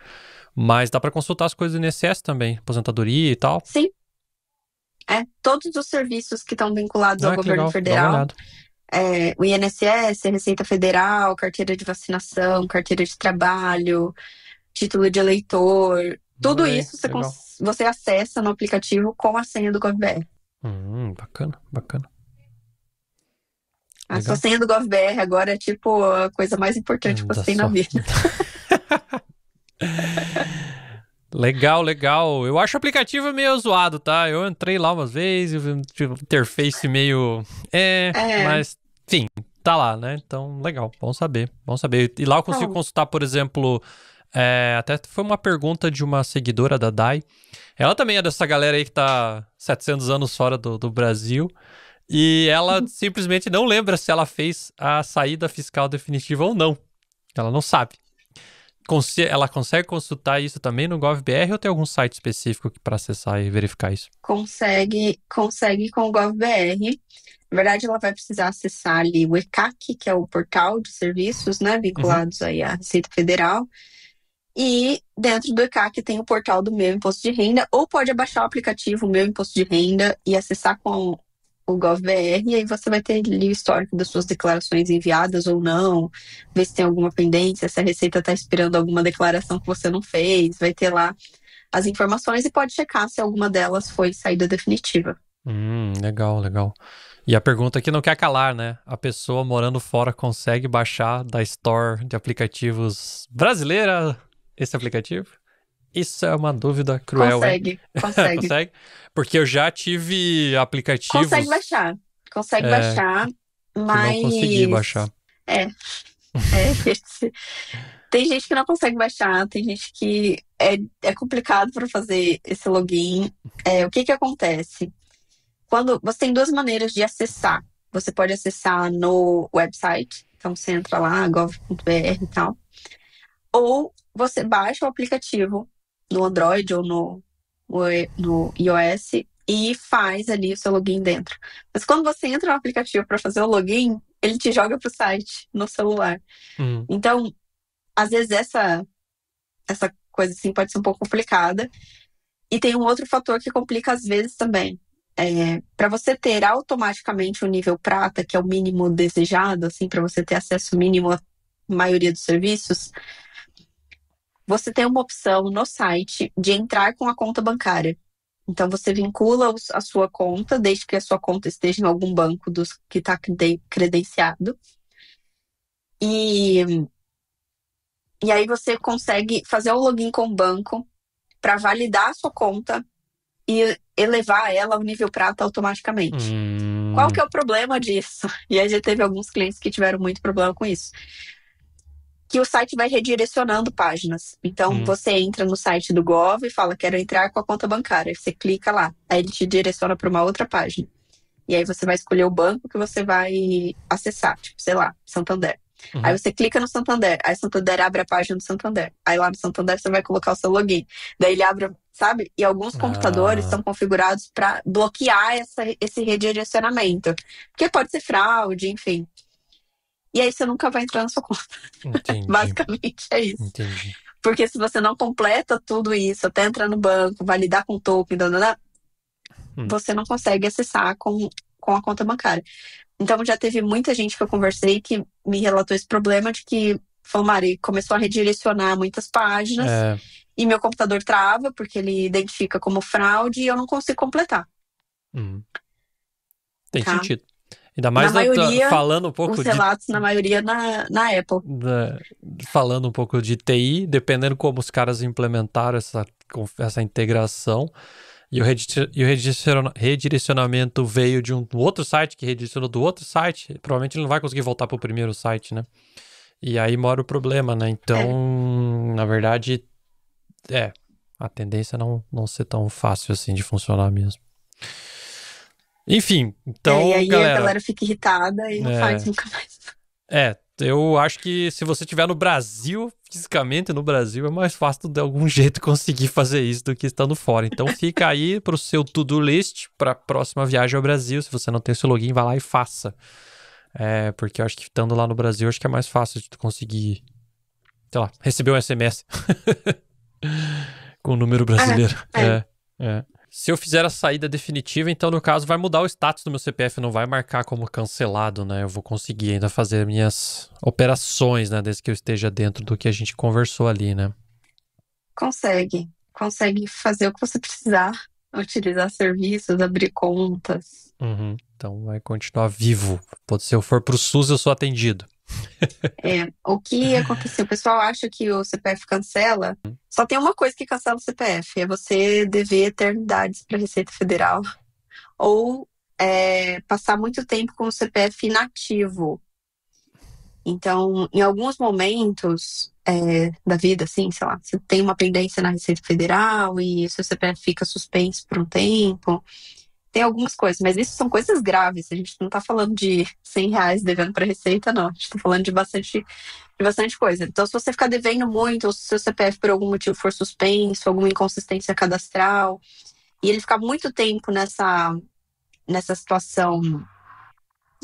Mas dá para consultar as coisas do INSS também, aposentadoria e tal. Sim. Todos os serviços que estão vinculados ao Que governo legal, dá uma federal, olhada. o INSS, a Receita Federal, carteira de vacinação, carteira de trabalho, título de eleitor, tudo Olha aí, isso legal. você acessa no aplicativo com a senha do GovBR. Bacana, bacana. A sua Legal. senha do GovBR agora é tipo a coisa mais importante que você tem na vida. Legal, legal. Eu acho o aplicativo meio zoado, tá? Eu entrei lá umas vezes, tive interface meio... mas, enfim, tá lá, né? Então, legal, bom saber, bom saber. E lá eu consigo consultar, por exemplo, até foi uma pergunta de uma seguidora da Dai. Ela também é dessa galera aí que tá 700 anos fora do Brasil. E ela simplesmente não lembra se ela fez a saída fiscal definitiva ou não. Ela não sabe. Ela consegue consultar isso também no GovBR ou tem algum site específico para acessar e verificar isso? Consegue com o GovBR. Na verdade, ela vai precisar acessar ali o ECAC, que é o portal de serviços, né, vinculados aí à Receita Federal. E dentro do ECAC tem o portal do Meu Imposto de Renda, ou pode abaixar o aplicativo Meu Imposto de Renda e acessar com o GovBR, e aí você vai ter ali o histórico das suas declarações enviadas ou não, ver se tem alguma pendência, se a Receita está esperando alguma declaração que você não fez, vai ter lá as informações e pode checar se alguma delas foi saída definitiva. Legal, legal. E a pergunta que não quer calar, né? A pessoa morando fora consegue baixar da Store de aplicativos brasileira esse aplicativo? Isso é uma dúvida cruel, Consegue, hein? consegue. Porque eu já tive aplicativos... Consegue baixar, que não mas... consegui baixar. Tem gente que não consegue baixar, tem gente que é complicado para fazer esse login. O que acontece? Quando você tem duas maneiras de acessar. Você pode acessar no website, então você entra lá, gov.br e tal. Ou você baixa o aplicativo no Android ou no iOS e faz ali o seu login dentro. Mas quando você entra no aplicativo para fazer o login, ele te joga para o site no celular. Então, às vezes essa coisa assim pode ser um pouco complicada. E tem um outro fator que complica às vezes também. Para você ter automaticamente o nível prata, que é o mínimo desejado, assim, para você ter acesso mínimo à maioria dos serviços, você tem uma opção no site de entrar com a conta bancária. Então, você vincula a sua conta, desde que a sua conta esteja em algum banco dos que está credenciado. E, e aí você consegue fazer o login com o banco para validar a sua conta e elevar ela ao nível prata automaticamente. Qual que é o problema disso? E aí já teve alguns clientes que tiveram muito problema com isso. Que o site vai redirecionando páginas. Então, você entra no site do Gov e fala, quero entrar com a conta bancária. Você clica lá, aí ele te direciona para uma outra página. E aí você vai escolher o banco que você vai acessar, tipo, sei lá, Santander. Aí você clica no Santander, aí Santander abre a página do Santander. Aí lá no Santander você vai colocar o seu login. Daí ele abre, sabe? E alguns computadores são configurados para bloquear esse redirecionamento. Porque pode ser fraude, enfim. E aí você nunca vai entrar na sua conta. Entendi. Basicamente é isso. Entendi. Porque se você não completa tudo isso, até entrar no banco, validar com o token, você não consegue acessar com a conta bancária. Então já teve muita gente que eu conversei que me relatou esse problema de que falou, Mari, começou a redirecionar muitas páginas e meu computador trava porque ele identifica como fraude e eu não consigo completar. Tem sentido. Ainda mais falando um pouco os relatos, na maioria, na Apple. Falando um pouco de TI, dependendo como os caras implementaram essa integração, e o redirecionamento veio de um outro site que redirecionou do outro site, provavelmente ele não vai conseguir voltar para o primeiro site, né? E aí mora o problema, né? Então, na verdade, a tendência é não ser tão fácil assim de funcionar mesmo. Enfim, então, e aí a galera fica irritada e não faz nunca mais. Eu acho que se você estiver no Brasil, fisicamente no Brasil, é mais fácil de algum jeito conseguir fazer isso do que estando fora. Então fica aí pro seu to-do list para a próxima viagem ao Brasil. Se você não tem o seu login, vai lá e faça. Porque eu acho que estando lá no Brasil, acho que é mais fácil de conseguir, sei lá, receber um SMS com o número brasileiro. Se eu fizer a saída definitiva, então, no caso, vai mudar o status do meu CPF, não vai marcar como cancelado, né? Eu vou conseguir ainda fazer minhas operações, né? Desde que eu esteja dentro do que a gente conversou ali, né? Consegue fazer o que você precisar, utilizar serviços, abrir contas. Então, vai continuar vivo. Se eu for pro SUS, eu sou atendido. O que aconteceu? O pessoal acha que o CPF cancela. Só tem uma coisa que cancela o CPF: é você dever eternidades para a Receita Federal ou passar muito tempo com o CPF inativo. Então, em alguns momentos da vida, assim, sei lá, você tem uma pendência na Receita Federal e seu CPF fica suspenso por um tempo. Tem algumas coisas, mas isso são coisas graves. A gente não tá falando de R$100 devendo para Receita, não. A gente tá falando de bastante coisa. Então, se você ficar devendo muito, ou se o seu CPF por algum motivo for suspenso, alguma inconsistência cadastral, e ele ficar muito tempo nessa situação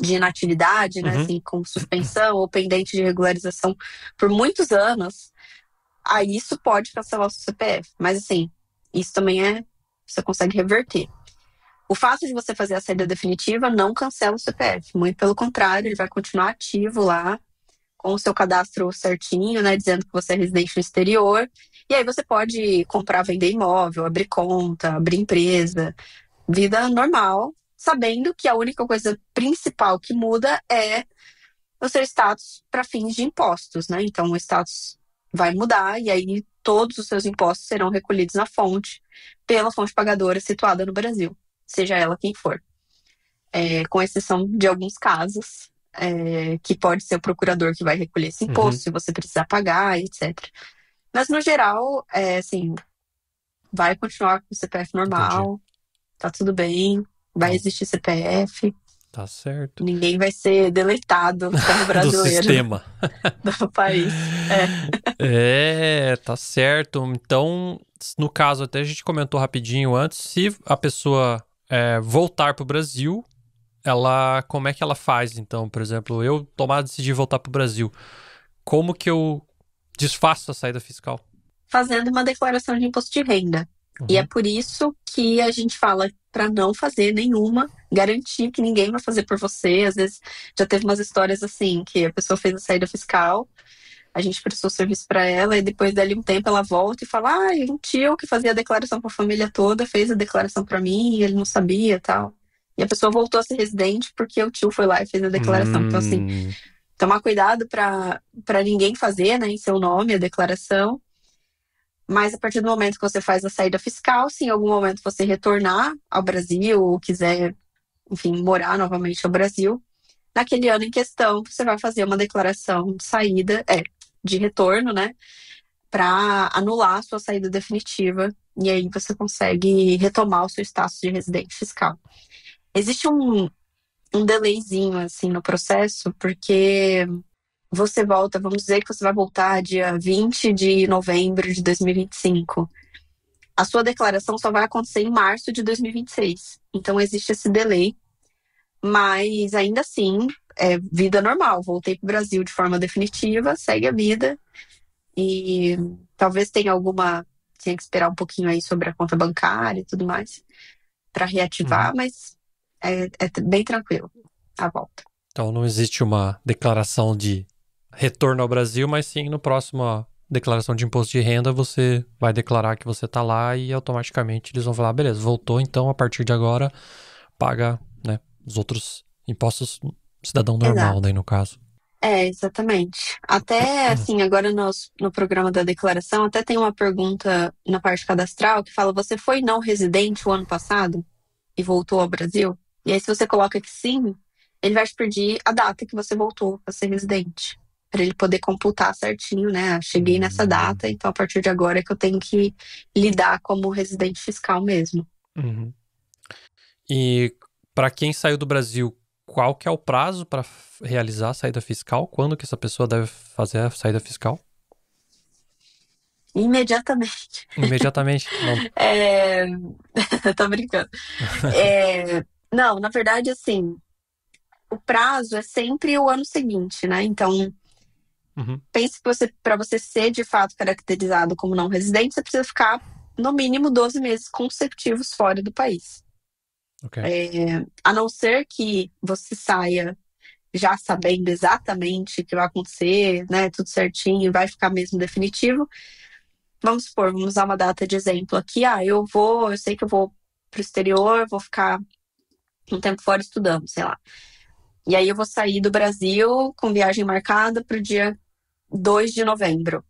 de inatividade, né, assim, com suspensão ou pendente de regularização por muitos anos, aí isso pode cancelar o seu CPF. Mas, assim, isso também você consegue reverter. O fato de você fazer a saída definitiva não cancela o CPF. Muito pelo contrário, ele vai continuar ativo lá, com o seu cadastro certinho, né? Dizendo que você é residente no exterior. E aí você pode comprar, vender imóvel, abrir conta, abrir empresa. Vida normal, sabendo que a única coisa principal que muda é o seu status para fins de impostos, né? Então o status vai mudar e aí todos os seus impostos serão recolhidos na fonte, pela fonte pagadora situada no Brasil, seja ela quem for. Com exceção de alguns casos, que pode ser o procurador que vai recolher esse imposto, se você precisar pagar, etc. Mas, no geral, assim, vai continuar com o CPF normal, entendi. Tá tudo bem, vai existir CPF. Tá certo. Ninguém vai ser deletado como brasileiro. Do sistema. Do país. Tá certo. Então, no caso, até a gente comentou rapidinho antes, se a pessoa voltar pro Brasil, como é que ela faz? Então, por exemplo, eu decidir voltar pro Brasil, como que eu desfaço a saída fiscal? Fazendo uma declaração de imposto de renda. E é por isso que a gente fala para não fazer nenhuma, garantir que ninguém vai fazer por você. Às vezes já teve umas histórias assim, que a pessoa fez a saída fiscal, a gente prestou serviço para ela e depois dali um tempo ela volta e fala: um tio que fazia a declaração para a família toda fez a declaração para mim e ele não sabia e tal. E a pessoa voltou a ser residente porque o tio foi lá e fez a declaração. Então, assim, tomar cuidado para ninguém fazer, né, em seu nome a declaração. Mas a partir do momento que você faz a saída fiscal, se em algum momento você retornar ao Brasil ou quiser, enfim, morar novamente no Brasil, naquele ano em questão, você vai fazer uma declaração de saída, de retorno, né, para anular a sua saída definitiva. E aí você consegue retomar o seu status de residente fiscal. Existe um delayzinho, assim, no processo, porque você volta, vamos dizer que você vai voltar dia 20 de novembro de 2025. A sua declaração só vai acontecer em março de 2026. Então, existe esse delay. Mas, ainda assim, é vida normal. Voltei para o Brasil de forma definitiva, segue a vida. E talvez tenha tinha que esperar um pouquinho aí sobre a conta bancária e tudo mais para reativar, mas é bem tranquilo a volta. Então não existe uma declaração de retorno ao Brasil, mas sim no próximo declaração de imposto de renda você vai declarar que você está lá e automaticamente eles vão falar, beleza, voltou, então a partir de agora paga, né, os outros impostos cidadão normal, daí no caso. Exatamente. Até, assim, agora no programa da declaração, até tem uma pergunta na parte cadastral que fala, você foi não residente o ano passado e voltou ao Brasil? E aí, se você coloca que sim, ele vai te pedir a data que você voltou a ser residente, para ele poder computar certinho, né? Cheguei nessa data, então a partir de agora é que eu tenho que lidar como residente fiscal mesmo. Uhum. E para quem saiu do Brasil, qual que é o prazo para realizar a saída fiscal? Quando que essa pessoa deve fazer a saída fiscal? Imediatamente. Imediatamente? Tô brincando. Não, na verdade, assim, o prazo é sempre o ano seguinte, né? Então, pense que para você ser de fato caracterizado como não residente, você precisa ficar no mínimo 12 meses consecutivos fora do país. Okay. A não ser que você saia já sabendo exatamente o que vai acontecer, né? Tudo certinho, vai ficar mesmo definitivo. Vamos supor, vamos usar uma data de exemplo aqui. Eu sei que eu vou pro exterior, vou ficar um tempo fora estudando, sei lá. E aí eu vou sair do Brasil com viagem marcada para o dia 2 de novembro.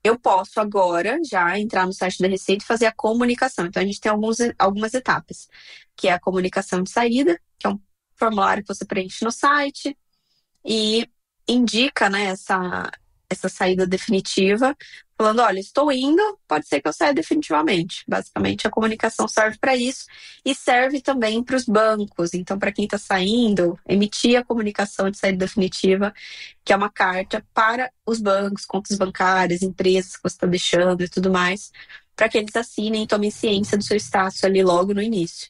Eu posso agora já entrar no site da Receita e fazer a comunicação. Então, a gente tem algumas etapas, que é a comunicação de saída, que é um formulário que você preenche no site e indica, né, essa saída definitiva, falando, olha, estou indo, pode ser que eu saia definitivamente. Basicamente, a comunicação serve para isso e serve também para os bancos. Então, para quem está saindo, emitir a comunicação de saída definitiva, que é uma carta para os bancos, contas bancárias, empresas que você está deixando e tudo mais, para que eles assinem e tomem ciência do seu status ali logo no início.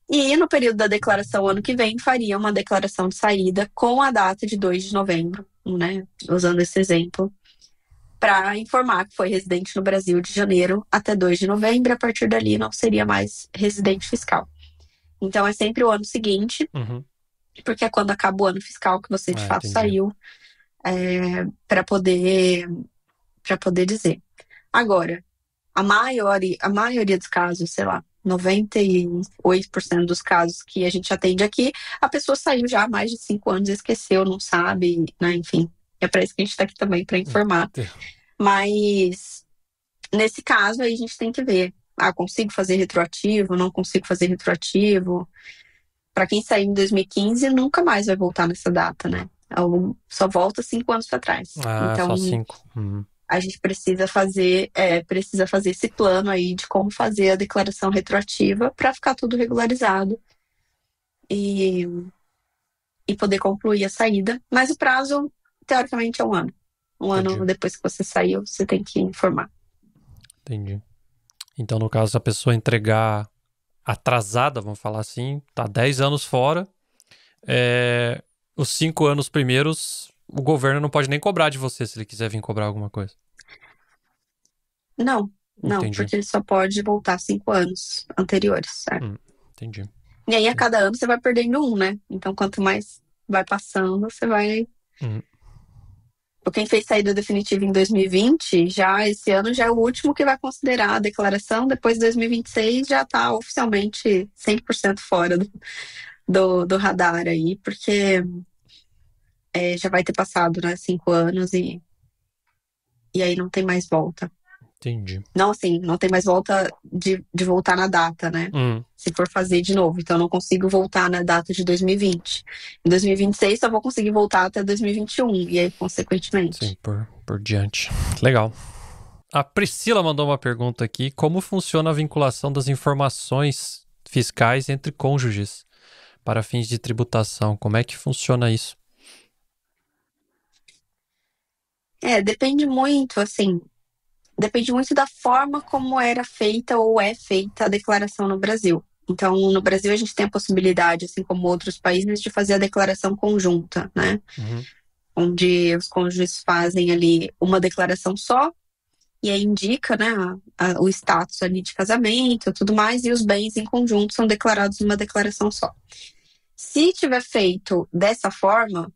E no período da declaração ano que vem, faria uma declaração de saída com a data de 2 de novembro, né? Usando esse exemplo, para informar que foi residente no Brasil de janeiro até 2 de novembro, e a partir dali não seria mais residente fiscal. Então é sempre o ano seguinte, porque é quando acaba o ano fiscal que você de fato saiu, para poder dizer. Agora, a maioria dos casos, sei lá, 98% dos casos que a gente atende aqui, a pessoa saiu já há mais de 5 anos, esqueceu, não sabe, né? Enfim, é para isso que a gente está aqui também, para informar. Mas, nesse caso, aí a gente tem que ver. Consigo fazer retroativo, não consigo fazer retroativo. Para quem saiu em 2015, nunca mais vai voltar nessa data, né? Só volta 5 anos para trás. Então, só 5. A gente precisa fazer esse plano aí de como fazer a declaração retroativa para ficar tudo regularizado e poder concluir a saída. Mas o prazo, teoricamente, é um ano. Ano depois que você saiu, você tem que informar. Entendi. Então, no caso, se a pessoa entregar atrasada, vamos falar assim, tá 10 anos fora, os 5 anos primeiros, o governo não pode nem cobrar de você se ele quiser vir cobrar alguma coisa. Não, porque ele só pode voltar 5 anos anteriores, certo? Entendi. E aí, a cada ano, você vai perdendo um, né? Então, quanto mais vai passando, você vai... Quem fez saída definitiva em 2020, já esse ano já é o último que vai considerar a declaração. Depois de 2026 já está oficialmente 100% fora do radar aí, porque já vai ter passado, né, 5 anos e aí não tem mais volta. Entendi. Não, assim, não tem mais volta de voltar na data, né? Se for fazer de novo. Então, eu não consigo voltar na data de 2020. Em 2026, só vou conseguir voltar até 2021. E aí, consequentemente. Sim, por diante. Legal. A Priscila mandou uma pergunta aqui. Como funciona a vinculação das informações fiscais entre cônjuges para fins de tributação? Como é que funciona isso? Depende muito, assim. Depende muito da forma como era feita ou é feita a declaração no Brasil. Então, no Brasil, a gente tem a possibilidade, assim como outros países, de fazer a declaração conjunta, né? Onde os cônjuges fazem ali uma declaração só, e aí indica, né, o status ali de casamento e tudo mais, e os bens em conjunto são declarados numa declaração só. Se tiver feito dessa forma,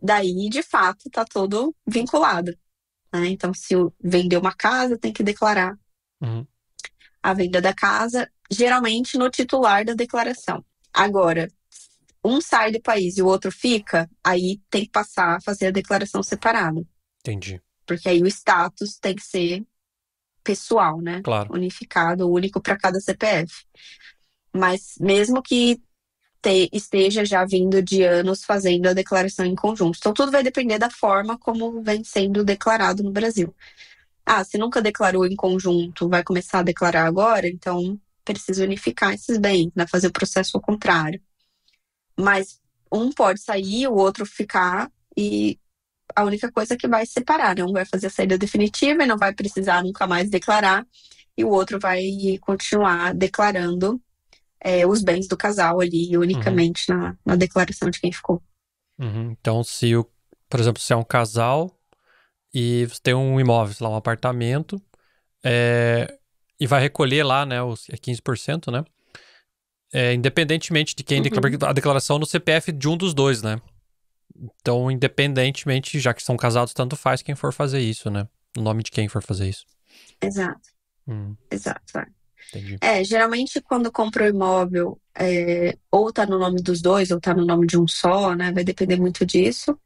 daí, de fato, tá todo vinculado. Né? Então, se vender uma casa, tem que declarar a venda da casa, geralmente no titular da declaração. Agora, um sai do país e o outro fica, aí tem que passar a fazer a declaração separada. Entendi. Porque aí o status tem que ser pessoal, né? Claro. Unificado, único para cada CPF. Mas mesmo que esteja já vindo de anos fazendo a declaração em conjunto. Então, tudo vai depender da forma como vem sendo declarado no Brasil. Se nunca declarou em conjunto, vai começar a declarar agora, então precisa unificar esses bens, né? Fazer o processo ao contrário. Mas um pode sair, o outro ficar, e a única coisa que vai separar, né? Um vai fazer a saída definitiva e não vai precisar nunca mais declarar, e o outro vai continuar declarando os bens do casal ali, unicamente na declaração de quem ficou. Então, por exemplo, se é um casal e você tem um imóvel, sei lá, um apartamento, e vai recolher lá, né, os 15%, né? Independentemente de quem declara a declaração no CPF de um dos dois, né? Então, independentemente, já que são casados, tanto faz quem for fazer isso, né? O nome de quem for fazer isso. Exato. Exato. Entendi. Geralmente quando compra o imóvel, ou tá no nome dos dois, ou tá no nome de um só, né? Vai depender muito disso.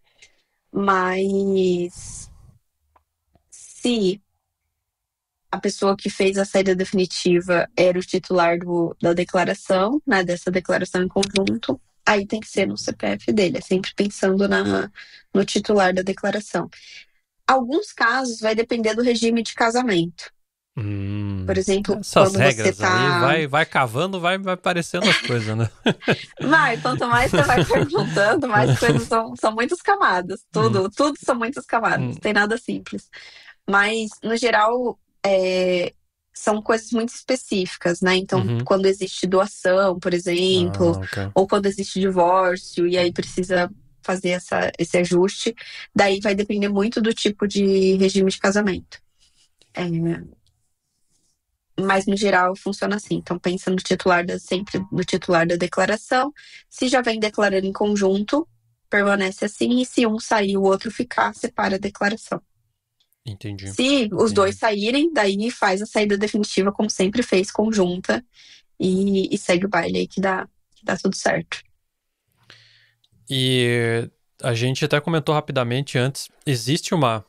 Mas se a pessoa que fez a saída definitiva era o titular da declaração, né? Dessa declaração em conjunto, aí tem que ser no CPF dele. É sempre pensando no titular da declaração. Alguns casos vai depender do regime de casamento. Por exemplo, essas quando regras você tá... aí, vai cavando, vai aparecendo as coisas, né? Quanto mais você vai perguntando, mais coisas são muitas camadas. Tudo são muitas camadas, não tem nada simples. Mas, no geral, são coisas muito específicas, né? Então, quando existe doação, por exemplo, ou quando existe divórcio, e aí precisa fazer esse ajuste, daí vai depender muito do tipo de regime de casamento. Mas, no geral, funciona assim. Então, pensa sempre no titular da declaração. Se já vem declarando em conjunto, permanece assim. E se um sair e o outro ficar, separa a declaração. Entendi. Se os dois saírem, daí faz a saída definitiva, como sempre fez, conjunta. E segue o baile aí que dá tudo certo. E a gente até comentou rapidamente antes, existe uma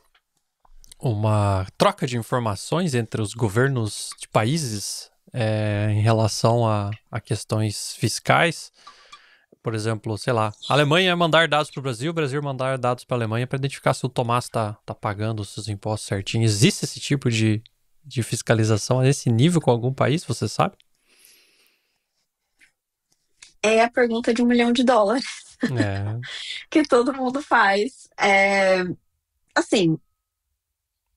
troca de informações entre os governos de países em relação a questões fiscais. Por exemplo, sei lá, a Alemanha mandar dados para o Brasil mandar dados para a Alemanha para identificar se o Tomás está pagando os seus impostos certinho. Existe esse tipo de fiscalização a esse nível com algum país, você sabe? É a pergunta de $1 milhão. Que todo mundo faz. Assim,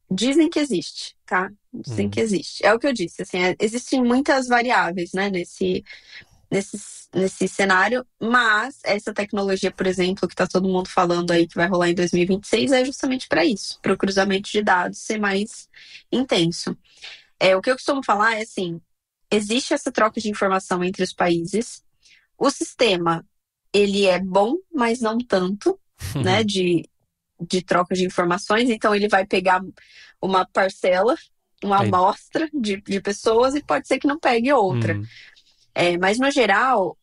dizem que existe, tá? Dizem que existe. É o que eu disse, assim, existem muitas variáveis, né, nesse cenário, mas essa tecnologia, por exemplo, que tá todo mundo falando aí que vai rolar em 2026, é justamente para isso, para o cruzamento de dados ser mais intenso. O que eu costumo falar é assim, existe essa troca de informação entre os países, o sistema, ele é bom, mas não tanto, né, de troca de informações, então ele vai pegar uma parcela, uma amostra de pessoas e pode ser que não pegue outra. Mas, no geral,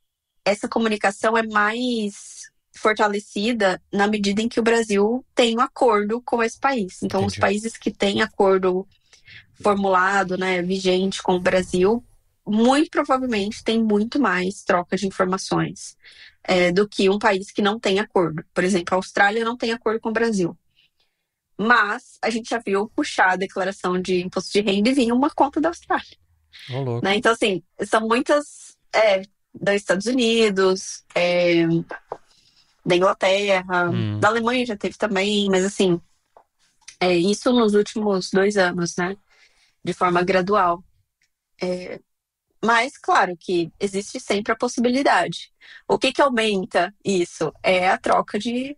essa comunicação é mais fortalecida na medida em que o Brasil tem um acordo com esse país. Então, os Entendi. países que têm acordo formulado, né, vigente com o Brasil, muito provavelmente tem muito mais troca de informações do que um país que não tem acordo. Por exemplo, a Austrália não tem acordo com o Brasil. Mas a gente já viu puxar a declaração de imposto de renda e vir uma conta da Austrália. Ô, louco. Né? Então, assim, são muitas dos Estados Unidos, da Inglaterra, da Alemanha já teve também, mas assim, isso nos últimos 2 anos, né? De forma gradual. Mas, claro que existe sempre a possibilidade. O que aumenta isso? É a troca de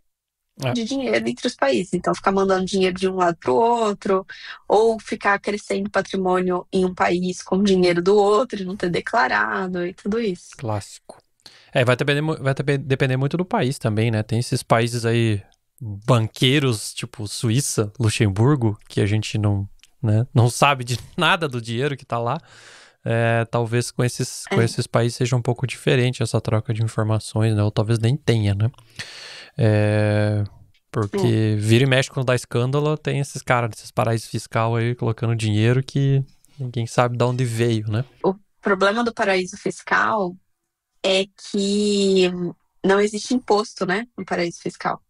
dinheiro entre os países. Então, ficar mandando dinheiro de um lado para o outro, ou ficar crescendo patrimônio em um país com dinheiro do outro e não ter declarado e tudo isso. Clássico. Vai depender muito do país também, né? Tem esses países aí, banqueiros, tipo Suíça, Luxemburgo, que a gente não, né, não sabe de nada do dinheiro que tá lá. Talvez com esses países seja um pouco diferente essa troca de informações, né? Ou talvez nem tenha, né? Porque vira e mexe quando dá escândalo, tem esses caras, esses paraísos fiscais aí colocando dinheiro que ninguém sabe de onde veio, né? O problema do paraíso fiscal é que não existe imposto, né, no paraíso fiscal.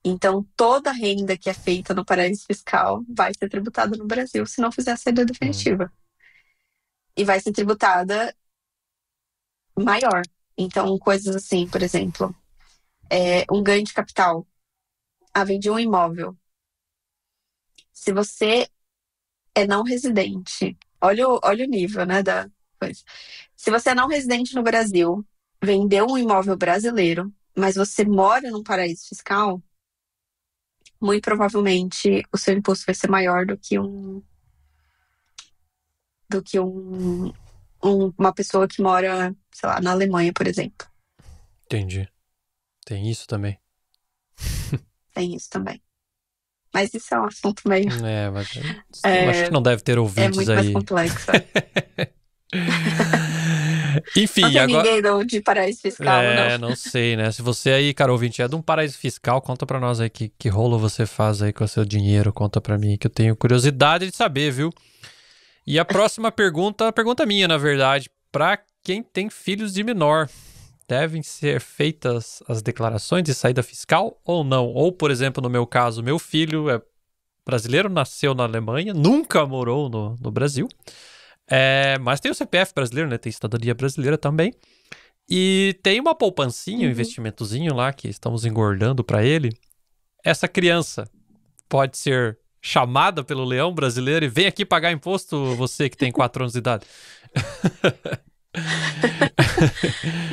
Então, toda renda que é feita no paraíso fiscal vai ser tributada no Brasil se não fizer a saída definitiva. E vai ser tributada maior. Então, coisas assim, por exemplo, um ganho de capital. Vendi um imóvel. Se você é não residente, olha o nível, né, da coisa. Se você é não residente no Brasil, vendeu um imóvel brasileiro, mas você mora num paraíso fiscal, muito provavelmente o seu imposto vai ser maior do que uma pessoa que mora, sei lá, na Alemanha, por exemplo. Entendi. Tem isso também. Tem isso também. Mas isso é um assunto meio... Mas acho que não deve ter ouvintes muito aí. mais complexo. Enfim, não tem agora... ninguém de paraíso fiscal, não. Não sei, né? Se você aí, cara ouvinte, é de um paraíso fiscal, conta pra nós aí que rolo você faz aí com o seu dinheiro, conta pra mim, que eu tenho curiosidade de saber, viu? E a próxima pergunta minha, na verdade, pra quem tem filhos de menor, devem ser feitas as declarações de saída fiscal ou não? Ou, por exemplo, no meu caso, meu filho é brasileiro, nasceu na Alemanha, nunca morou no Brasil, mas tem o CPF brasileiro, né? Tem cidadania brasileira também. E tem uma poupancinha, um investimentozinho lá que estamos engordando pra ele. Essa criança pode ser chamada pelo leão brasileiro e vem aqui pagar imposto, você que tem 4 anos de idade.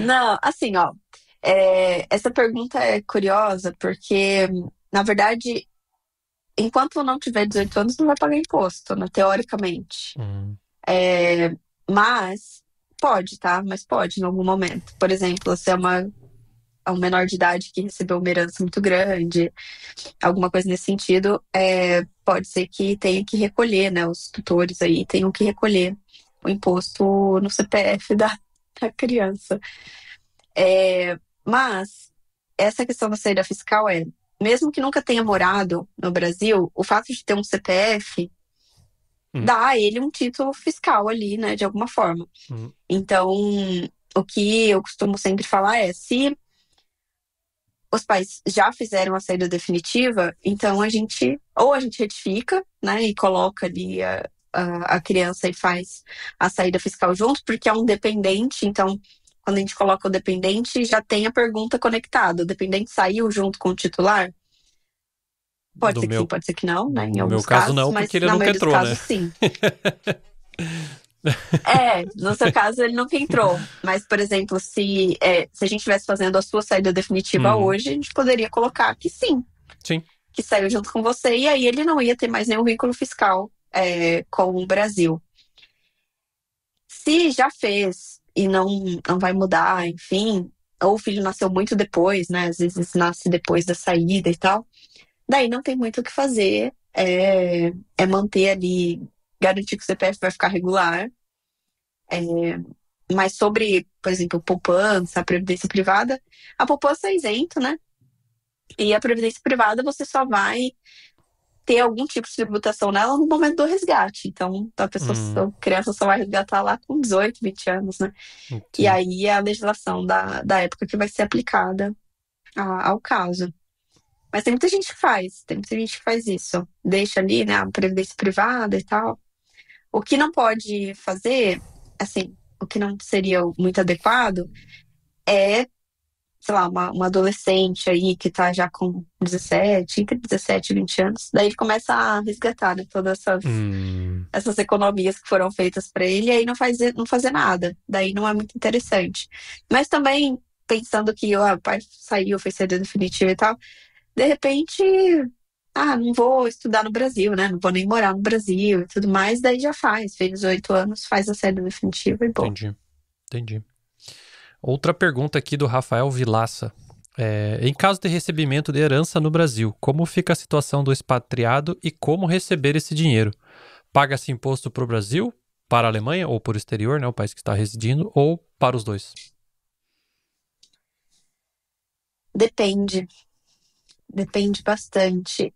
Não, assim, ó. Essa pergunta é curiosa porque, na verdade, enquanto não tiver 18 anos, não vai pagar imposto, né, teoricamente. Mas pode, tá? Mas pode em algum momento. Por exemplo, se é um menor de idade que recebeu uma herança muito grande, alguma coisa nesse sentido, pode ser que tenha que recolher, né? Os tutores aí tenham que recolher o imposto no CPF da criança. Mas essa questão da saída fiscal mesmo que nunca tenha morado no Brasil, o fato de ter um CPF dá a ele um título fiscal ali, né, de alguma forma. Então, o que eu costumo sempre falar se os pais já fizeram a saída definitiva, então a gente retifica, né, e coloca ali a criança e faz a saída fiscal junto, porque é um dependente, então quando a gente coloca o dependente, já tem a pergunta conectada. O dependente saiu junto com o titular? Pode ser que sim, pode ser que não, né? Em alguns casos, não, mas porque ele na nunca maioria entrou, dos casos, né? sim. No seu caso, ele nunca entrou. Mas, por exemplo, se a gente estivesse fazendo a sua saída definitiva hoje, a gente poderia colocar que sim. Sim. Que saiu junto com você, e aí ele não ia ter mais nenhum vínculo fiscal com o Brasil. Se já fez e não vai mudar, enfim, ou o filho nasceu muito depois, né? Às vezes nasce depois da saída e tal. Daí não tem muito o que fazer. Manter ali, garantir que o CPF vai ficar regular. Mas sobre, por exemplo, poupança, previdência privada, a poupança é isento, né? E a previdência privada você só vai ter algum tipo de tributação nela no momento do resgate. Então, a criança só vai resgatar lá com 18, 20 anos, né? E Sim. aí é a legislação da época que vai ser aplicada ao caso. Mas tem muita gente que faz isso. Deixa ali, né, a previdência privada e tal. O que não pode fazer, assim, o que não seria muito adequado é, sei lá, uma adolescente aí que tá já com 17, entre 17 e 20 anos. Daí ele começa a resgatar, né, todas essas economias que foram feitas para ele e aí não fazer nada. Daí não é muito interessante. Mas também, pensando que o pai saiu, fez saída definitiva e tal, de repente, não vou estudar no Brasil, né? Não vou nem morar no Brasil e tudo mais, daí já fez 18 anos, faz a saída definitiva e bom. Entendi. Outra pergunta aqui do Rafael Vilaça. Em caso de recebimento de herança no Brasil, como fica a situação do expatriado e como receber esse dinheiro? Paga-se imposto para o Brasil, para a Alemanha ou por exterior, né, o país que está residindo, ou para os dois? Depende, depende bastante.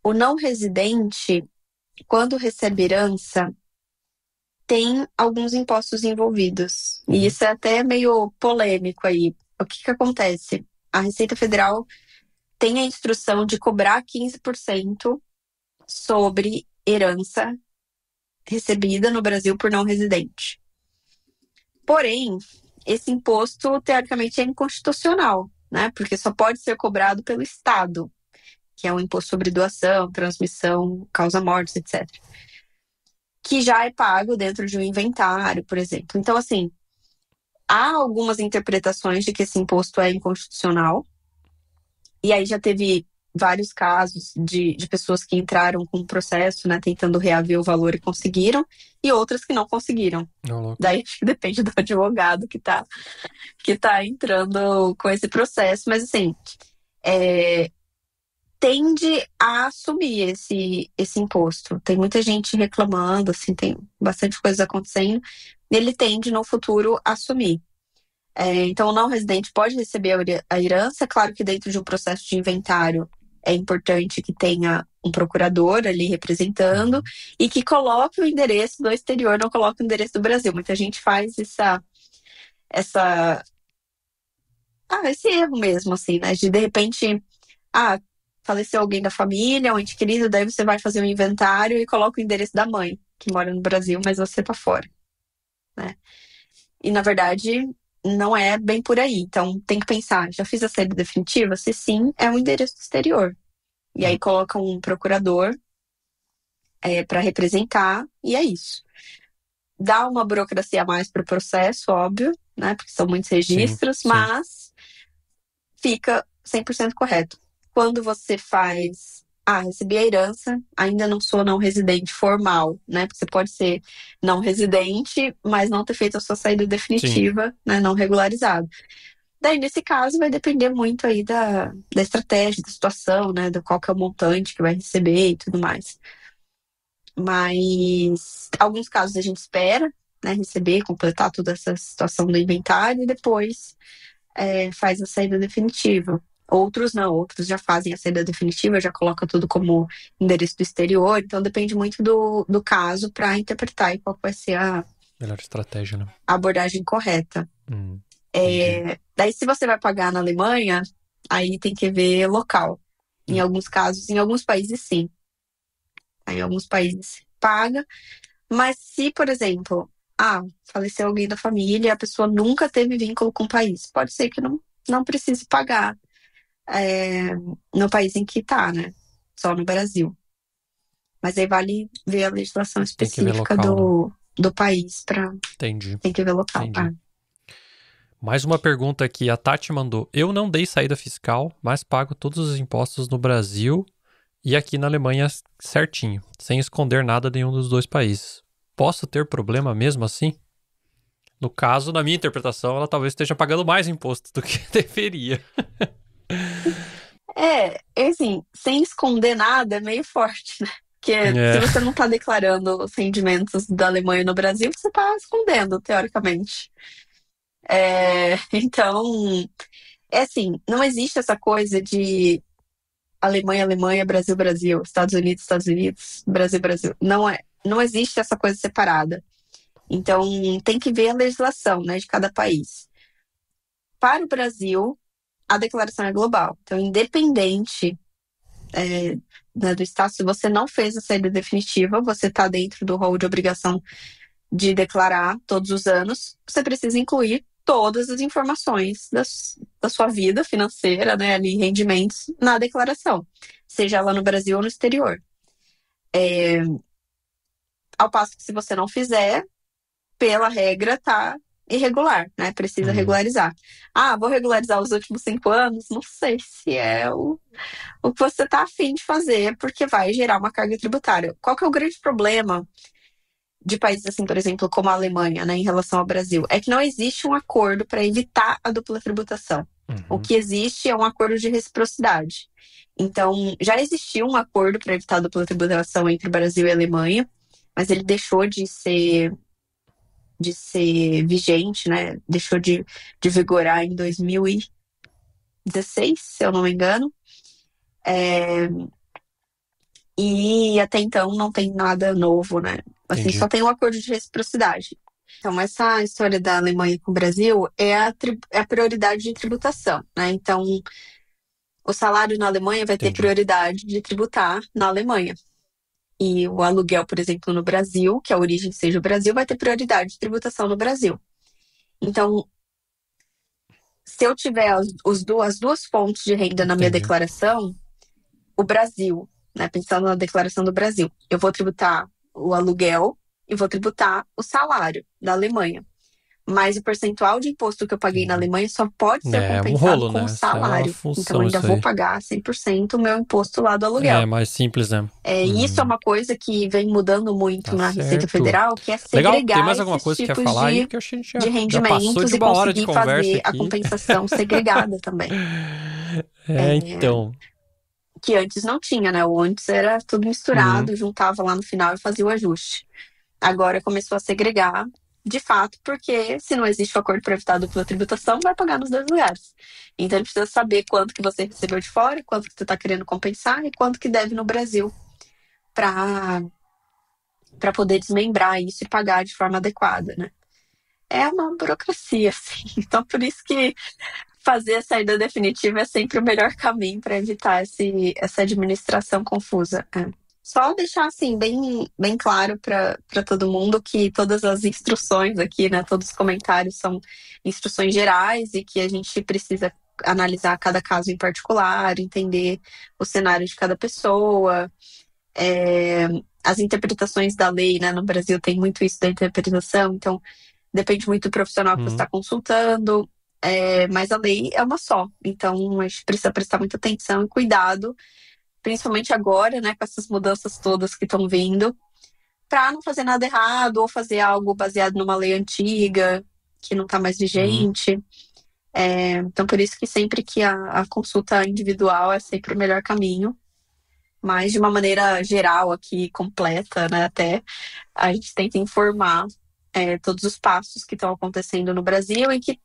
O não residente, quando recebe herança, tem alguns impostos envolvidos. E isso é até meio polêmico aí. O que acontece? A Receita Federal tem a instrução de cobrar 15% sobre herança recebida no Brasil por não residente. Porém, esse imposto, teoricamente, é inconstitucional, né? Porque só pode ser cobrado pelo Estado, que é um imposto sobre doação, transmissão, causa-mortes, etc. Que já é pago dentro de um inventário, por exemplo. Então, assim, há algumas interpretações de que esse imposto é inconstitucional. E aí já teve vários casos de pessoas que entraram com um processo, né, tentando reaver o valor e conseguiram, e outras que não conseguiram. Daí acho que depende do advogado que tá entrando com esse processo. Mas assim, tende a assumir esse imposto. Tem muita gente reclamando, assim, tem bastante coisa acontecendo. Ele tende no futuro a assumir. Então, o não residente pode receber a herança, claro que dentro de um processo de inventário é importante que tenha um procurador ali representando e que coloque o endereço do exterior, não coloque o endereço do Brasil. Muita gente faz esse erro mesmo, assim, né? De repente, faleceu alguém da família, um ente querido, daí você vai fazer um inventário e coloca o endereço da mãe, que mora no Brasil, mas você tá fora, né? E, na verdade, não é bem por aí. Então, tem que pensar, já fiz a saída definitiva? Se sim, é um endereço exterior. E aí coloca um procurador para representar, e é isso. Dá uma burocracia a mais para o processo, óbvio, né? Porque são muitos registros, sim. Mas fica 100% correto. Quando você faz, recebi a herança, ainda não sou não residente formal, né? Porque você pode ser não residente, mas não ter feito a sua saída definitiva, né? Não regularizado. Daí, nesse caso, vai depender muito aí da estratégia, da situação, né? Do qual que é o montante que vai receber e tudo mais. Mas, alguns casos a gente espera, né? Receber, completar toda essa situação do inventário e depois faz a saída definitiva. Outros não, outros já fazem a saída definitiva, já coloca tudo como endereço do exterior. Então, depende muito do caso para interpretar e qual vai ser a melhor estratégia, né? A abordagem correta. Daí, se você vai pagar na Alemanha, aí tem que ver local. Em alguns casos, em alguns países, sim. Em alguns países paga. Mas se, por exemplo, faleceu alguém da família e a pessoa nunca teve vínculo com o país, pode ser que não precise pagar no país em que tá, né? Só no Brasil. Mas aí vale ver a legislação específica local, do país para. Entendi. Tem que ver local. Entendi. Mais uma pergunta aqui, a Tati mandou. Eu não dei saída fiscal, mas pago todos os impostos no Brasil e aqui na Alemanha certinho, sem esconder nada de nenhum dos dois países. Posso ter problema mesmo assim? No caso, na minha interpretação, ela talvez esteja pagando mais imposto do que deveria. Assim, sem esconder nada é meio forte, né? Porque se É, você não está declarando os rendimentos da Alemanha no Brasil, você está escondendo, teoricamente. Então, é assim, não existe essa coisa de Alemanha, Alemanha, Brasil, Brasil, Estados Unidos, Brasil, Brasil. Não é, não existe essa coisa separada. Então, tem que ver a legislação, né, de cada país. Para o Brasil, a declaração é global. Então, independente né, do estado, se você não fez a saída definitiva, você está dentro do rol de obrigação de declarar todos os anos, você precisa incluir todas as informações da sua vida financeira, né, ali, rendimentos, na declaração, seja lá no Brasil ou no exterior. Ao passo que se você não fizer, pela regra, tá irregular, né? Precisa uhum, regularizar. Ah, vou regularizar os últimos 5 anos? Não sei se é o que você tá afim de fazer, porque vai gerar uma carga tributária. Qual que é o grande problema de países assim, por exemplo, como a Alemanha, né, em relação ao Brasil? É que não existe um acordo para evitar a dupla tributação. O uhum. que existe é um acordo de reciprocidade. Então, já existiu um acordo para evitar a dupla tributação entre o Brasil e a Alemanha, mas ele deixou de ser vigente, né? Deixou de vigorar em 2016, se eu não me engano. E até então não tem nada novo, né? Assim, Entendi. só tem um acordo de reciprocidade. Então, essa história da Alemanha com o Brasil é a prioridade de tributação, né? Então, o salário na Alemanha vai ter Entendi. prioridade de tributar na Alemanha. E o aluguel, por exemplo, no Brasil, que a origem seja o Brasil, vai ter prioridade de tributação no Brasil. Então, se eu tiver as duas fontes de renda na minha Entendi. declaração, o Brasil, né, pensando na declaração do Brasil, eu vou tributar o aluguel e vou tributar o salário da Alemanha. Mas o percentual de imposto que eu paguei na Entendi. Alemanha só pode ser É um compensado rolo, com o né? Isso é uma salário. Então, eu função, ainda isso vou aí. pagar 100% o meu imposto lá do É aluguel. mais simples, né? Isso é Uhum. uma coisa que vem mudando muito Tá na Receita certo. Federal, que é Legal. Tem segregar mais alguma esses coisa que quer tipos falar aí? Porque eu acho que a gente de já passou rendimentos de e uma hora de conseguir conversa fazer a aqui. compensação segregada também. É, então. Que antes não tinha, né? O antes era tudo Uhum. misturado, juntava lá no final e fazia o ajuste. Agora começou a segregar, de fato, porque se não existe o acordo para evitar a dupla tributação, vai pagar nos dois lugares. Então ele precisa saber quanto que você recebeu de fora, quanto que você está querendo compensar e quanto que deve no Brasil para poder desmembrar isso e pagar de forma adequada, né? É uma burocracia, assim. Então por isso que fazer a saída definitiva é sempre o melhor caminho para evitar essa administração confusa. Só deixar assim bem claro para todo mundo que todas as instruções aqui, né, todos os comentários são instruções gerais e que a gente precisa analisar cada caso em particular, entender o cenário de cada pessoa. As interpretações da lei, né, no Brasil tem muito isso da interpretação, então depende muito do profissional que você está Uhum. consultando, mas a lei é uma só. Então a gente precisa prestar muita atenção e cuidado, principalmente agora, né, com essas mudanças todas que estão vindo, para não fazer nada errado ou fazer algo baseado numa lei antiga que não está mais Uhum. vigente. Então por isso que sempre que a consulta individual é sempre o melhor caminho. Mas de uma maneira geral aqui, completa, né, até, a gente tenta informar todos os passos que estão acontecendo no Brasil e que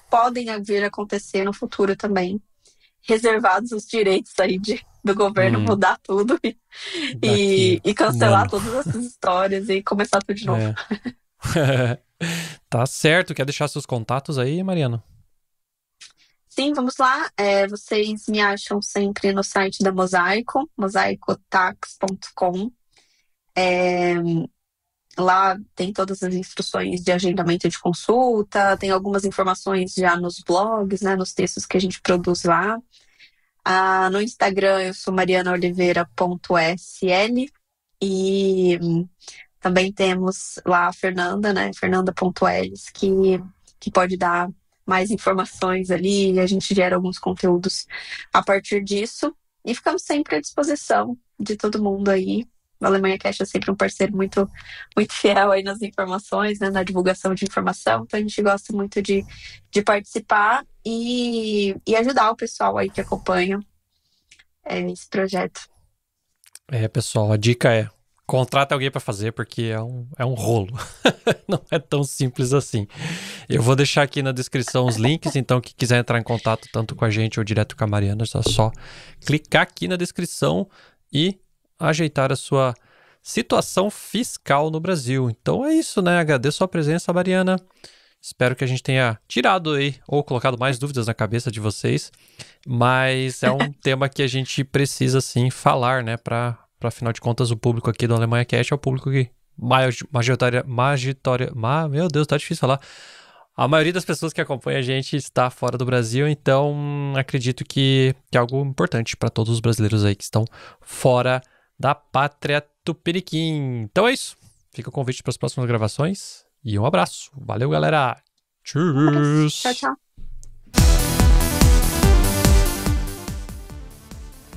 podem vir a acontecer no futuro também, reservados os direitos aí do governo Uhum. mudar tudo Daqui e um cancelar ano. todas essas histórias e começar tudo de novo. É. Tá certo. Quer deixar seus contatos aí, Mariana? Sim, vamos lá. Vocês me acham sempre no site da Mosaico, mosaicotax.com. Lá tem todas as instruções de agendamento de consulta, tem algumas informações já nos blogs, né, nos textos que a gente produz lá. No Instagram eu sou marianaoliveira.sl e também temos lá a Fernanda, né, fernanda.ls, que pode dar mais informações ali e a gente gera alguns conteúdos a partir disso. E ficamos sempre à disposição de todo mundo aí. O Alemanha Cash é sempre um parceiro muito fiel aí nas informações, né, na divulgação de informação. Então a gente gosta muito de participar e ajudar o pessoal aí que acompanha esse projeto. Pessoal, a dica é: contrata alguém para fazer, porque é um rolo. Não é tão simples assim. Eu vou deixar aqui na descrição os links, então quem quiser entrar em contato tanto com a gente ou direto com a Mariana, é só clicar aqui na descrição e ajeitar a sua situação fiscal no Brasil. Então é isso, né? Agradeço a presença, Mariana. Espero que a gente tenha tirado aí ou colocado mais dúvidas na cabeça de vocês, mas é um tema que a gente precisa sim falar, né? Para afinal de contas, o público aqui do Alemanha Cash é o público que meu Deus, tá difícil falar. A maioria das pessoas que acompanha a gente está fora do Brasil, então acredito que é algo importante para todos os brasileiros aí que estão fora da pátria tupiniquim. Então é isso. Fica o convite para as próximas gravações e um abraço. Valeu, galera. Um abraço. Tchau, Tchau. tchau.